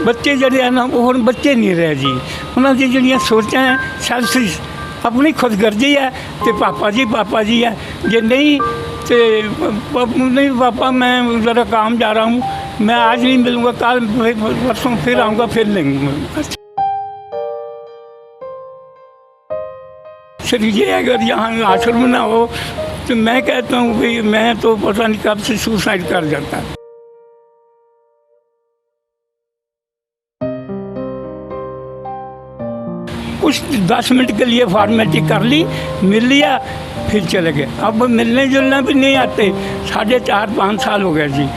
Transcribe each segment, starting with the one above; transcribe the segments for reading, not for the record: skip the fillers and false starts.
बच्चे जिहड़े हैं ना वो हुण बच्चे नहीं रहे जी। उन्हां दी जिहड़ियां सोचां है सैल्फिश अपनी खुदगर्जी है तो पापा जी है, जे नहीं तो नहीं पापा मैं ज़रा काम जा रहा हूँ, मैं आज नहीं मिलूँगा, कल परसों फिर आऊँगा, फिर लेंगे। सिर्फ ये अगर यहाँ आश्रम ना हो तो मैं कहता हूँ भाई मैं तो पता नहीं कब से सुसाइड कर जाता। कुछ 10 मिनट के लिए फॉर्मेलिटी कर ली, मिल लिया, फिर चले गए। अब मिलने जुलने भी नहीं आते, 4.5-5 साल हो गए जी।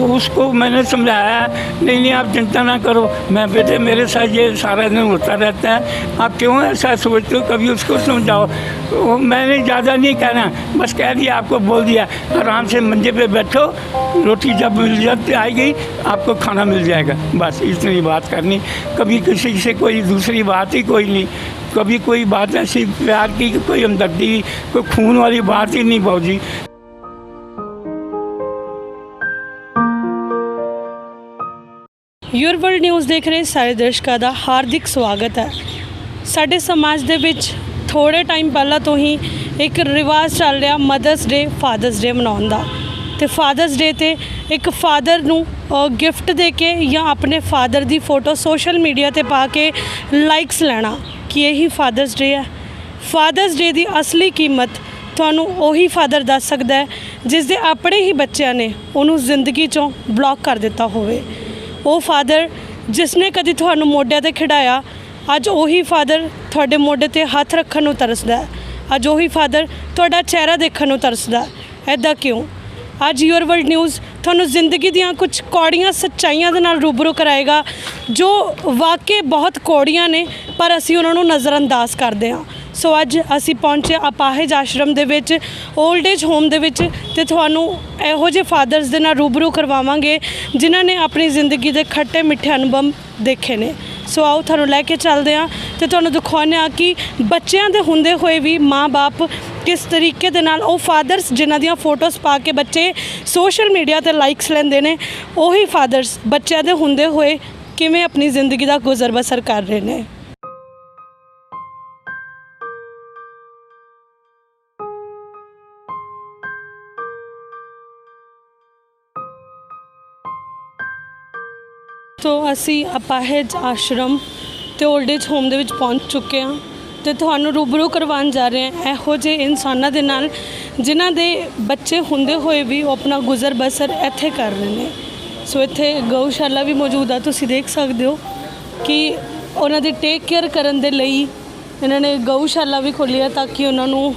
उसको मैंने समझाया, नहीं आप चिंता ना करो, मैं बेटे मेरे साथ ये सारा दिन होता रहता है, आप क्यों ऐसा सोचते हो, कभी उसको समझाओ। वो मैंने ज़्यादा नहीं कहना, बस कह दिया, आपको बोल दिया आराम से मंजे पे बैठो, रोटी जब मिल जाती आएगी आपको खाना मिल जाएगा, बस इतनी बात करनी। कभी किसी से कोई दूसरी बात ही कोई नहीं, कभी कोई बात ऐसी प्यार की कोई हमदर्दी कोई खून वाली बात ही नहीं भाजी। योर वर्ल्ड न्यूज़ देख रहे सारे दर्शकों का हार्दिक स्वागत है। साडे समाज दे विच थोड़े टाइम पहला तो ही एक रिवाज चल रहा मदर्स डे फादर्स डे मनाउण दा, ते फादर्स डे ते एक फादर नूं गिफ्ट दे के या अपने फादर दी फोटो सोशल मीडिया ते पा के लाइक्स लेना कि यही फादर्स डे है। फादर्स डे दी असली कीमत तुहानूं ओही फादर दस सकदा है जिस दे अपने ही बच्चों ने उहनूं जिंदगी चों ब्लॉक कर दिता होवे। वो फादर जिसने कभी तुहानूं मोढिਆਂ ते खिडाया, अज उही फादर तुहाडे मोढे ते हथ रखण नूं तरसदा है, अज उही फादर तुहाडा चेहरा देखण नूं तरसदा है। ऐदा क्यों? अज योर वर्ल्ड न्यूज़ तुहानूं जिंदगी दीआं कुछ कौड़ियां सच्चाइयां दे नाल रूबरू कराएगा जो वाकई बहुत कौड़ियां ने, पर असीं उन्हां नूं नज़रअंदाज करदे हां। सो अज असी पहुँचे अपाहिज आश्रम दे विच, ओल्ड एज होम दे विच, ते तुहानूं इहो जे फादर्स दे नाल रूबरू करवावांगे जिन्हां ने अपनी जिंदगी दे खट्टे मिठे अनुभव देखे ने। सो आओ तुहानूं लैके चलदे हां ते तुहानूं दिखाउने आ कि बच्चों दे हुंदे होए भी माँ बाप किस तरीके दे नाल ओ फादर्स जिन्हां दियां फोटोज़ पा के बच्चे सोशल मीडिया ते लाइक्स लैंदे ने, उही फादर्स बच्चों दे हुंदे होए किवें अपनी जिंदगी दा गुजर बसर कर रहे ने। तो असी अपाहिज आश्रम ते ओल्ड एज होम दे विच पहुँच चुके हैं तो तुहानूं रूबरू करवाउण जा रहे हैं इहो जे इंसानां दे नाल जिन्हां दे बच्चे हुंदे होए भी वो अपना गुजर बसर इत्थे कर रहे हैं। सो इत्थे गऊशाला भी मौजूद है, तुसीं देख सकदे हो कि उन्हां दी टेक केयर करन दे लई इन्हां ने गऊशाला भी खोली है ताकि उन्हां नूं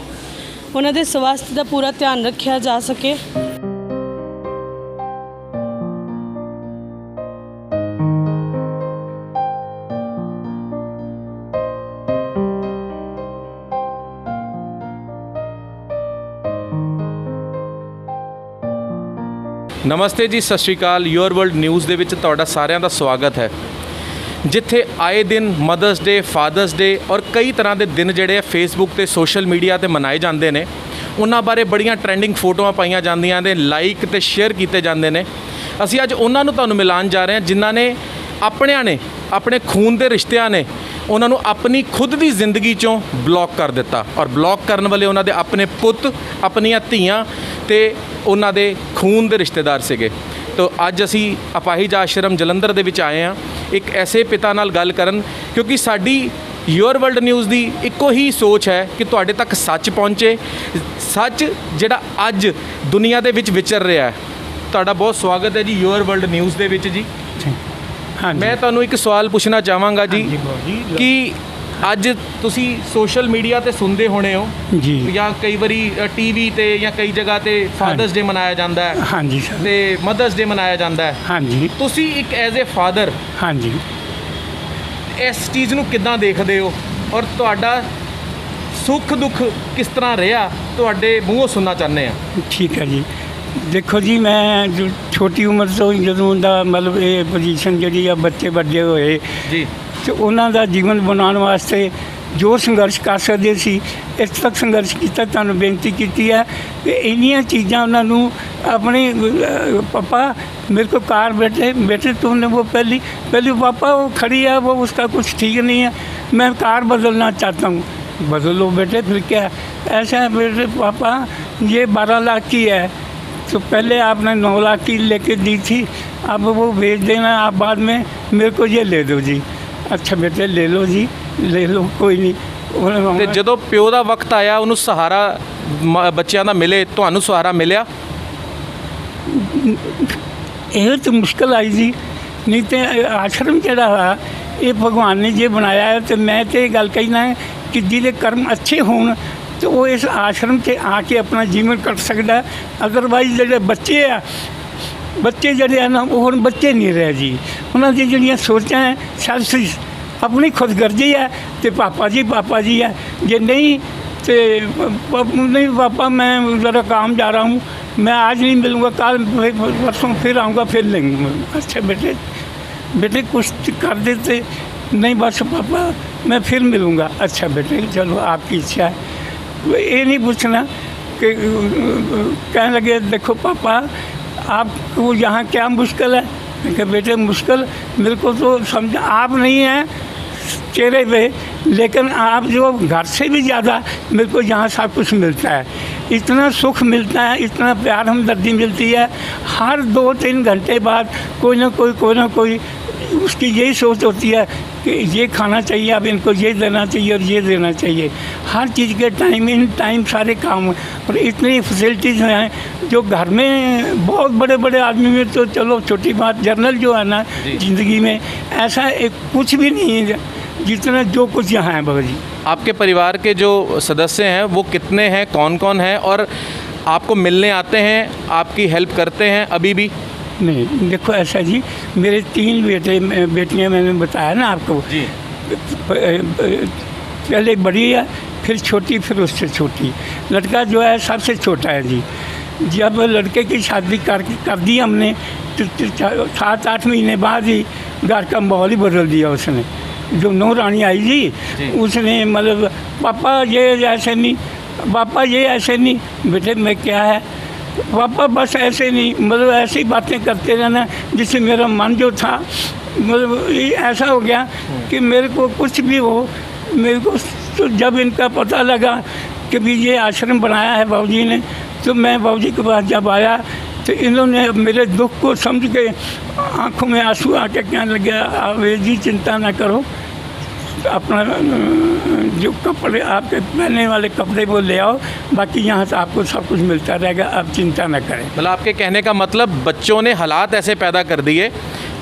उन्हां दे स्वास्थ्य दा पूरा ध्यान रखिया जा सके। नमस्ते जी, सत श्री अकाल। योर वर्ल्ड न्यूज़ दे विच तुहाडा सारिਆਂ ਦਾ स्वागत है। जिथे आए दिन मदर्स डे, फादर्स डे और कई तरह के दिन जोड़े फेसबुक ते सोशल मीडिया ते मनाए जाते हैं, उन्हां बारे बड़ियां ट्रेंडिंग फोटोआं पाईयां जांदियां ने, लाइक ते शेयर किए जाते हैं। असीं अज उन्हां नूं तुहानूं मिलान जा रहे हैं जिन्हां ने अपने खून के रिश्तिਆਂ ने उन्होंने अपनी खुद की जिंदगी चों ब्लॉक कर दिता, और ब्लॉक करने वाले उन्होंने अपने पुत, अपनियां धीआं ते उन्हां दे खून के रिश्तेदार सीगे। तो अज असी अपाहिज आश्रम जलंधर दे विच आए हैं एक ऐसे पिता नाल गल करन, क्योंकि साडी योर वर्ल्ड न्यूज़ की इक्को ही सोच है कि तुहाडे तक सच पहुँचे, सच जिहड़ा अज दुनिया दे विच विचर रहा है। तुहाडा बहुत स्वागत है जी योर वर्ल्ड न्यूज़ दे विच जी। हाँ जी। मैं तुहानूं एक सवाल पूछना चाहांगा जी, कि अज तुसी सोशल मीडिया ते सुनते होने हो जी, या कई बारी टीवी ते या कई जगह ते फादर्स डे मनाया जाता है, हाँ जी सर, ते मदर्स डे मनाया जाता है। हाँ जी, तुसी एक एज ए फादर हाँ जी, इस चीज़ नूं किद्दां देखदे हो, और तुहाडा सुख दुख किस तरह रहा, तुहाडे मूँहों सुनना चाहते हैं। ठीक है जी। देखो जी, मैं जो छोटी उम्र तो जदों दा मतलब ये पोजीशन जी बच्चे बड़े होए जी, तो उन्हों का जीवन बनाने वास्ते जो संघर्ष कर सकते सी इस तक संघर्ष किया। तुहानूं बेनती की है कि इन्नियां चीज़ां उन्होंने अपने पापा मेरे को कार बेटे बेटे तुमने वो पहली पापा वो खड़ी है, वो उसका कुछ ठीक नहीं है, मैं कार बदलना चाहता हूँ। बदलो बेटे, फिर क्या ऐसा है बेटे पापा, ये 12 लाख की है, तो पहले आपने 9 लाख की लेके दी थी, अब वो भेज देना आप बाद में, मेरे को ये ले दो जी। अच्छा बेटे ले लो जी, ले लो, कोई नहीं। ਤੇ ਜਦੋਂ ਪਿਓ ਦਾ ਵਕਤ ਆਇਆ ਉਹਨੂੰ ਸਹਾਰਾ ਬੱਚਿਆਂ ਦਾ ਮਿਲੇ, ਤੁਹਾਨੂੰ ਸਹਾਰਾ ਮਿਲਿਆ? ਇਹ ਤਾਂ ਮੁਸ਼ਕਲ ਆਈ ਜੀ, ਨਹੀਂ ਤੇ ਆਸ਼ਰਮ ਜਿਹੜਾ ਵਾ ਇਹ ਭਗਵਾਨ ਨੇ ਜੇ ਬਣਾਇਆ ਹੈ, ਤੇ ਮੈਂ ਤੇ ਇਹ ਗੱਲ ਕਹਿਣਾ ਹੈ ਕਿ ਜਿਹਦੇ ਕਰਮ ਅੱਛੇ ਹੋਣ ਤੇ ਉਹ ਇਸ ਆਸ਼ਰਮ 'ਤੇ ਆ ਕੇ ਆਪਣਾ ਜੀਵਨ ਕੱਟ ਸਕਦਾ। ਅਦਰਵਾਈਜ਼ ਜਿਹੜੇ ਬੱਚੇ ਜਿਹੜੇ ਆ ਨਾ, ਉਹ ਹੁਣ ਬੱਚੇ ਨਹੀਂ ਰਹੇ ਜੀ, ਉਹਨਾਂ ਦੀ ਜਿਹੜੀਆਂ ਸੋਚਾਂ ਹੈ ਸੈਲਫਿਸ਼, ਆਪਣੀ ਖੁਦਗਰਜੀ ਹੈ, ਤੇ ਪਾਪਾ ਜੀ ਹੈ, ਜੇ ਨਹੀਂ तो नहीं पापा मैं ज़रा काम जा रहा हूँ, मैं आज नहीं मिलूँगा, कल परसों फिर आऊँगा, फिर लेंगे। अच्छा बेटे कुछ कर देते, नहीं बस पापा मैं फिर मिलूँगा। अच्छा बेटे चलो आपकी इच्छा है। ये नहीं पूछना कि कहने लगे देखो पापा आपको यहाँ क्या मुश्किल है, कि बेटे मुश्किल मेरे को तो समझ आप नहीं हैं चेहरे पे, लेकिन आप जो घर से भी ज़्यादा मेरे को यहाँ सब कुछ मिलता है, इतना सुख मिलता है, इतना प्यार हमदर्दी मिलती है। हर 2-3 घंटे बाद कोई ना कोई उसकी यही सोच होती है कि ये खाना चाहिए, अब इनको ये देना चाहिए और ये देना चाहिए। हर चीज़ के टाइम इन टाइम सारे काम, और इतनी फैसिलिटीज़ हैं जो घर में बहुत बड़े बड़े आदमी में तो चलो छोटी बात, जर्नल जो है ना ज़िंदगी में ऐसा एक कुछ भी नहीं है जितना जो कुछ यहाँ है। बाबा जी आपके परिवार के जो सदस्य हैं वो कितने हैं, कौन कौन हैं, और आपको मिलने आते हैं, आपकी हेल्प करते हैं अभी भी? नहीं देखो ऐसा जी, मेरे 3 बेटियाँ मैंने बताया ना आपको जी। पहले बड़ी है, फिर छोटी, फिर उससे छोटी। लड़का जो है सबसे छोटा है जी। जब लड़के की शादी कर दी हमने तो 7-8 महीने बाद ही घर का माहौल ही बदल दिया उसने। जो नौ रानी आई जी उसने मतलब पापा ये ऐसे नहीं, पापा ये ऐसे नहीं, बेटे मैं क्या है पापा बस ऐसे नहीं, मतलब ऐसी बातें करते रहना जिससे मेरा मन जो था मतलब ऐसा हो गया कि मेरे को कुछ भी हो, मेरे को तो जब इनका पता लगा कि भी ये आश्रम बनाया है बाबूजी ने, तो मैं बाबूजी के पास जब आया तो इन्होंने मेरे दुख को समझ के आंखों में आंसू आके कहने लगे आप जी चिंता ना करो, अपना जो कपड़े आपके पहनने वाले कपड़े वो ले आओ, बाकी यहाँ से आपको सब कुछ मिलता रहेगा, आप चिंता ना करें। मतलब आपके कहने का मतलब बच्चों ने हालात ऐसे पैदा कर दिए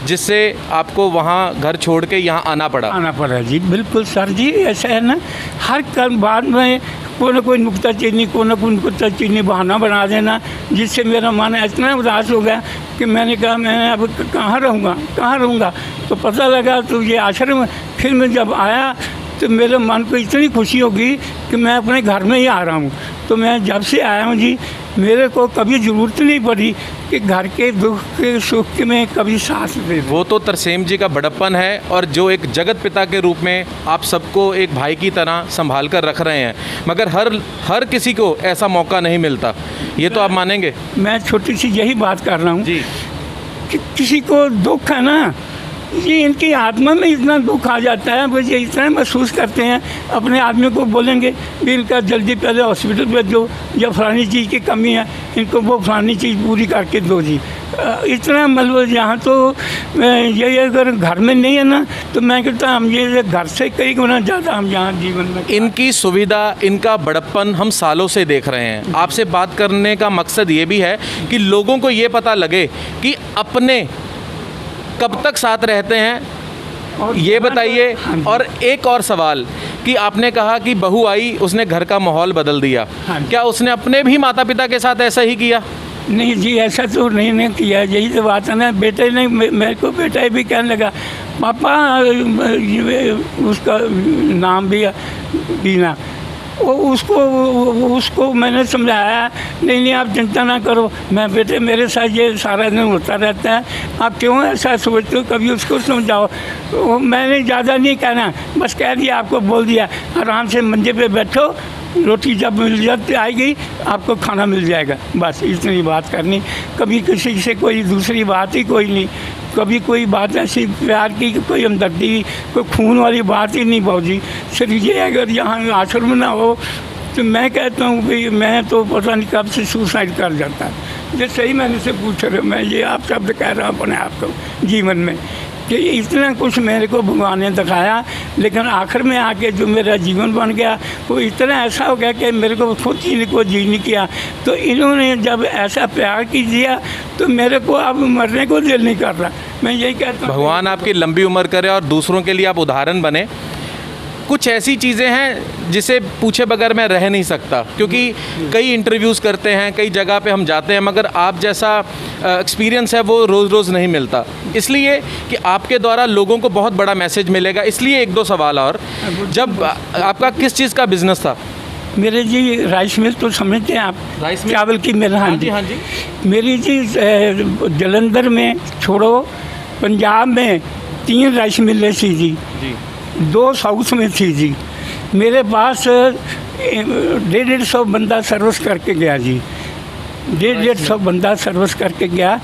जिससे आपको वहाँ घर छोड़ के यहाँ आना पड़ा जी। बिल्कुल सर जी, ऐसा है ना, हर कल बाद में कोई ना कोई नुक्ता चीनी बहाना बना देना, जिससे मेरा मन इतना उदास हो गया कि मैंने कहा मैं अब कहाँ रहूँगा। तो पता लगा तो ये आश्रम, फिर मैं जब आया तो मेरे मन को इतनी खुशी होगी कि मैं अपने घर में ही आ रहा हूँ। तो मैं जब से आया हूँ जी, मेरे को कभी ज़रूरत नहीं पड़ी कि घर के दुख के सुख में कभी साथ दे। वो तो तरसेम जी का बड़प्पन है, और जो एक जगत पिता के रूप में आप सबको एक भाई की तरह संभाल कर रख रहे हैं, मगर हर किसी को ऐसा मौका नहीं मिलता, ये तो आप मानेंगे। मैं छोटी सी यही बात कर रहा हूँ जी कि किसी को दुख है ना, ये इनकी आत्मा में इतना दुख आ जाता है, वो ये इतना महसूस करते हैं, अपने आदमी को बोलेंगे भी इनका जल्दी पहले हॉस्पिटल में दो, या फलानी चीज़ की कमी है इनको वो फलानी चीज़ पूरी करके दो जी। इतना मतलब यहाँ तो ये अगर घर में नहीं है ना, तो मैं कहता हम ये घर से कई गुना ज़्यादा हम यहाँ जीवन में। इनकी सुविधा, इनका बड़प्पन हम सालों से देख रहे हैं। आपसे बात करने का मकसद ये भी है कि लोगों को ये पता लगे कि अपने कब तक साथ रहते हैं, ये बताइए। और एक और सवाल कि आपने कहा कि बहू आई, उसने घर का माहौल बदल दिया, क्या उसने अपने भी माता पिता के साथ ऐसा ही किया? नहीं जी, ऐसा तो नहीं किया। यही तो बात है ना, बेटे ने मेरे को बेटा भी कहने लगा पापा, उसका नाम भी बीना, उसको मैंने समझाया, नहीं आप चिंता ना करो, मैं बेटे मेरे साथ ये सारा दिन होता रहता है, आप क्यों ऐसा सोचते हो, कभी उसको समझाओ। मैंने ज़्यादा नहीं कहना, बस कह दिया, आपको बोल दिया आराम से मंजे पे बैठो रोटी जब मिल जाती आएगी आपको खाना मिल जाएगा, बस इतनी बात करनी। कभी किसी से कोई दूसरी बात ही कोई नहीं, कभी कोई बात ऐसी प्यार की कोई हमदर्दी कोई खून वाली बात ही नहीं बाबूजी। सिर्फ ये अगर यहाँ आश्रम ना हो तो मैं कहता हूँ कि मैं तो पता नहीं कब से सुसाइड कर जाता। जो सही मैंने से पूछ रहे हो, मैं ये आप शब्द कह रहा हूँ अपने आप को जीवन में कि इतना कुछ मेरे को भगवान ने दिखाया, लेकिन आखिर में आके जो मेरा जीवन बन गया वो इतना ऐसा हो गया कि मेरे को खुद जीने को जी नहीं किया। तो इन्होंने जब ऐसा प्यार की दिया तो मेरे को अब मरने को दिल नहीं कर रहा। मैं यही कहता हूँ भगवान आपकी लंबी उम्र करे और दूसरों के लिए आप उदाहरण बने। कुछ ऐसी चीज़ें हैं जिसे पूछे बगैर मैं रह नहीं सकता, क्योंकि कई इंटरव्यूज़ करते हैं, कई जगह पे हम जाते हैं, मगर आप जैसा एक्सपीरियंस है वो रोज़ रोज़ नहीं मिलता, इसलिए कि आपके द्वारा लोगों को बहुत बड़ा मैसेज मिलेगा। इसलिए एक दो सवाल और, जब आपका किस चीज़ का बिजनेस था? मेरे जी राइस मिल तो समझते हैं आप, राइस मिल? चावल की मिल। हाँ जी, हाँ जी। मेरी जी जलंधर में छोड़ो, पंजाब में 3 राइस मिलें थी जी, 2 साउथ में थी जी। मेरे पास 150 बंदा सर्विस करके गया जी, 150 बंदा सर्विस करके गया,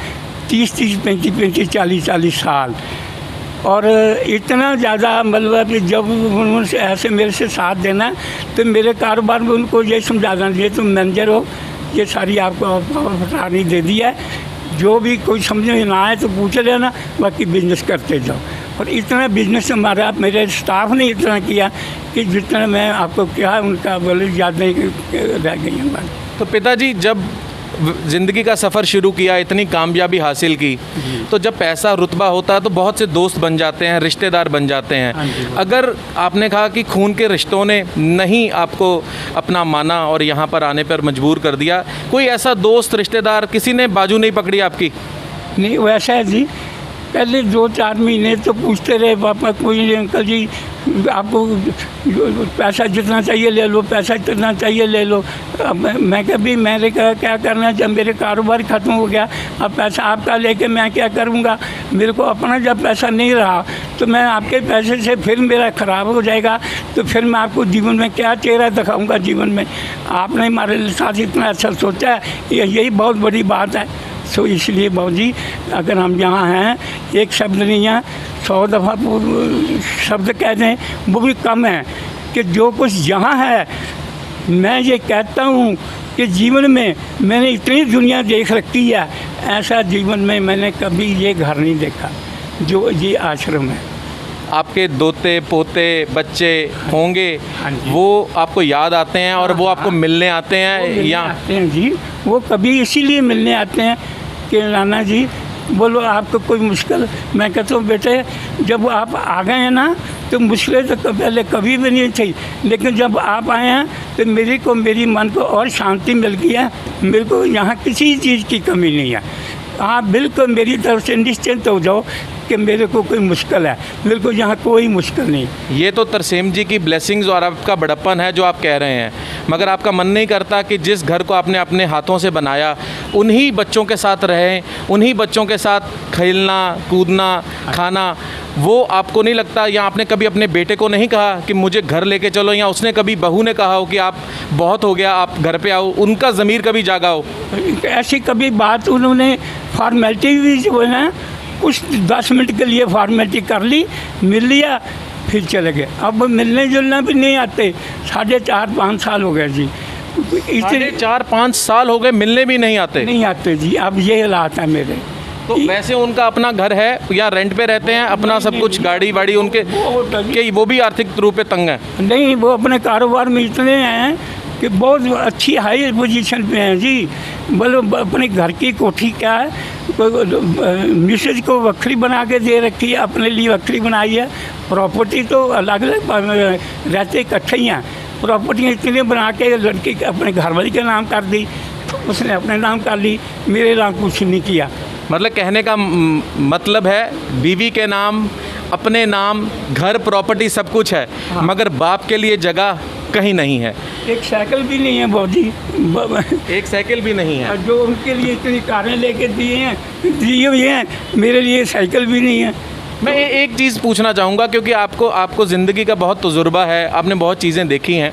30 35 40 साल। और इतना ज़्यादा मतलब कि जब उनसे ऐसे मेरे से साथ देना तो मेरे कारोबार में उनको ये समझाना, ये तुम मैनेजर हो, ये सारी आपको फटानी दे दिया है, जो भी कोई समझ में ना आए तो पूछ लेना, बाकी बिजनेस करते जाओ। और इतना बिजनेस हमारा मेरे स्टाफ ने इतना किया कि जितना मैं आपको क्या उनका बोले याद नहीं रह गई हैं बात। तो पिताजी जब ज़िंदगी का सफ़र शुरू किया, इतनी कामयाबी हासिल की, तो जब पैसा रुतबा होता है तो बहुत से दोस्त बन जाते हैं, रिश्तेदार बन जाते हैं। अगर आपने कहा कि खून के रिश्तों ने नहीं आपको अपना माना और यहाँ पर आने पर मजबूर कर दिया, कोई ऐसा दोस्त रिश्तेदार किसी ने बाजू नहीं पकड़ी आपकी? नहीं वैसा है जी, पहले 2-4 महीने तो पूछते रहे पापा कोई अंकल जी आपको पैसा जितना चाहिए ले लो, पैसा जितना चाहिए ले लो। अब मैं कभी मैंने कहा क्या करना, जब मेरे कारोबार ख़त्म हो गया अब पैसा आपका लेके मैं क्या करूँगा, मेरे को अपना जब पैसा नहीं रहा तो मैं आपके पैसे से फिर मेरा ख़राब हो जाएगा, तो फिर मैं आपको जीवन में क्या चेहरा दिखाऊँगा जीवन में। आपने हमारे साथ इतना अच्छा सोचा है, यही बहुत बड़ी बात है। सो इसलिए बाबूजी अगर हम यहाँ हैं, एक शब्द नहीं है, 100 दफ़ा शब्द कह दें वो भी कम है कि जो कुछ यहाँ है। मैं ये कहता हूँ कि जीवन में मैंने इतनी दुनिया देख रखी है, ऐसा जीवन में मैंने कभी ये घर नहीं देखा जो ये आश्रम है। आपके दोते पोते बच्चे होंगे, वो आपको याद आते हैं और वो आपको मिलने आते हैं या आते हैं जी, वो कभी इसीलिए मिलने आते हैं कि नाना जी बोलो आपको कोई मुश्किल। मैं कहता हूँ बेटे जब आप आ गए हैं ना तो मुश्किलें तो पहले कभी भी नहीं थी, लेकिन जब आप आए हैं तो मेरी मन को और शांति मिल गई है। मेरे को यहाँ किसी चीज़ की कमी नहीं है। आप बिल्कुल मेरी तरफ से निश्चिंत हो जाओ कि मेरे को कोई मुश्किल है, मेरे को यहाँ कोई मुश्किल नहीं। ये तो तरसेम जी की ब्लेसिंग्स और आपका बड़प्पन है जो आप कह रहे हैं, मगर आपका मन नहीं करता कि जिस घर को आपने अपने हाथों से बनाया उन्हीं बच्चों के साथ रहें, उन्हीं बच्चों के साथ खेलना कूदना खाना, वो आपको नहीं लगता? या आपने कभी अपने बेटे को नहीं कहा कि मुझे घर लेके चलो, या उसने कभी बहू ने कहा हो कि आप बहुत हो गया आप घर पे आओ, उनका ज़मीर कभी जागा हो? ऐसी कभी बात उन्होंने फॉर्मेलिटी भी जो है कुछ 10 मिनट के लिए फॉर्मेलिटी कर ली, मिल लिया, फिर चले गए। अब मिलने जुलना भी नहीं आते, 4.5-5 साल हो गए जी। इतने 4-5 साल हो गए मिलने भी नहीं आते जी। अब ये हालात है मेरे। तो वैसे उनका अपना घर है या रेंट पे रहते हैं, अपना सब कुछ गाड़ी वाड़ी उनके, कि वो भी आर्थिक रूप से तंग है? नहीं, वो अपने कारोबार में इतने हैं कि बहुत अच्छी हाई पोजीशन पे हैं जी। बोलो अपने घर की कोठी क्या है, मिसेज को वक्री बना के दे रखी है, अपने लिए वक्री बनाई है। प्रॉपर्टी तो अलग अलग रहते इकट्ठे ही हैं, प्रॉपर्टियाँ इतनी बना के लड़की अपने घरवाली के नाम कर दी, उसने अपने नाम कर ली, मेरे नाम कुछ नहीं किया। मतलब कहने का मतलब है बीवी के नाम, अपने नाम, घर प्रॉपर्टी सब कुछ है, मगर बाप के लिए जगह कहीं नहीं है। एक साइकिल भी नहीं है बॉडी, एक साइकिल भी नहीं है। जो उनके लिए इतनी कारें लेके दिए हुए हैं, मेरे लिए साइकिल भी नहीं है। मैं एक चीज़ पूछना चाहूँगा, क्योंकि आपको ज़िंदगी का बहुत तजुर्बा है, आपने बहुत चीज़ें देखी हैं।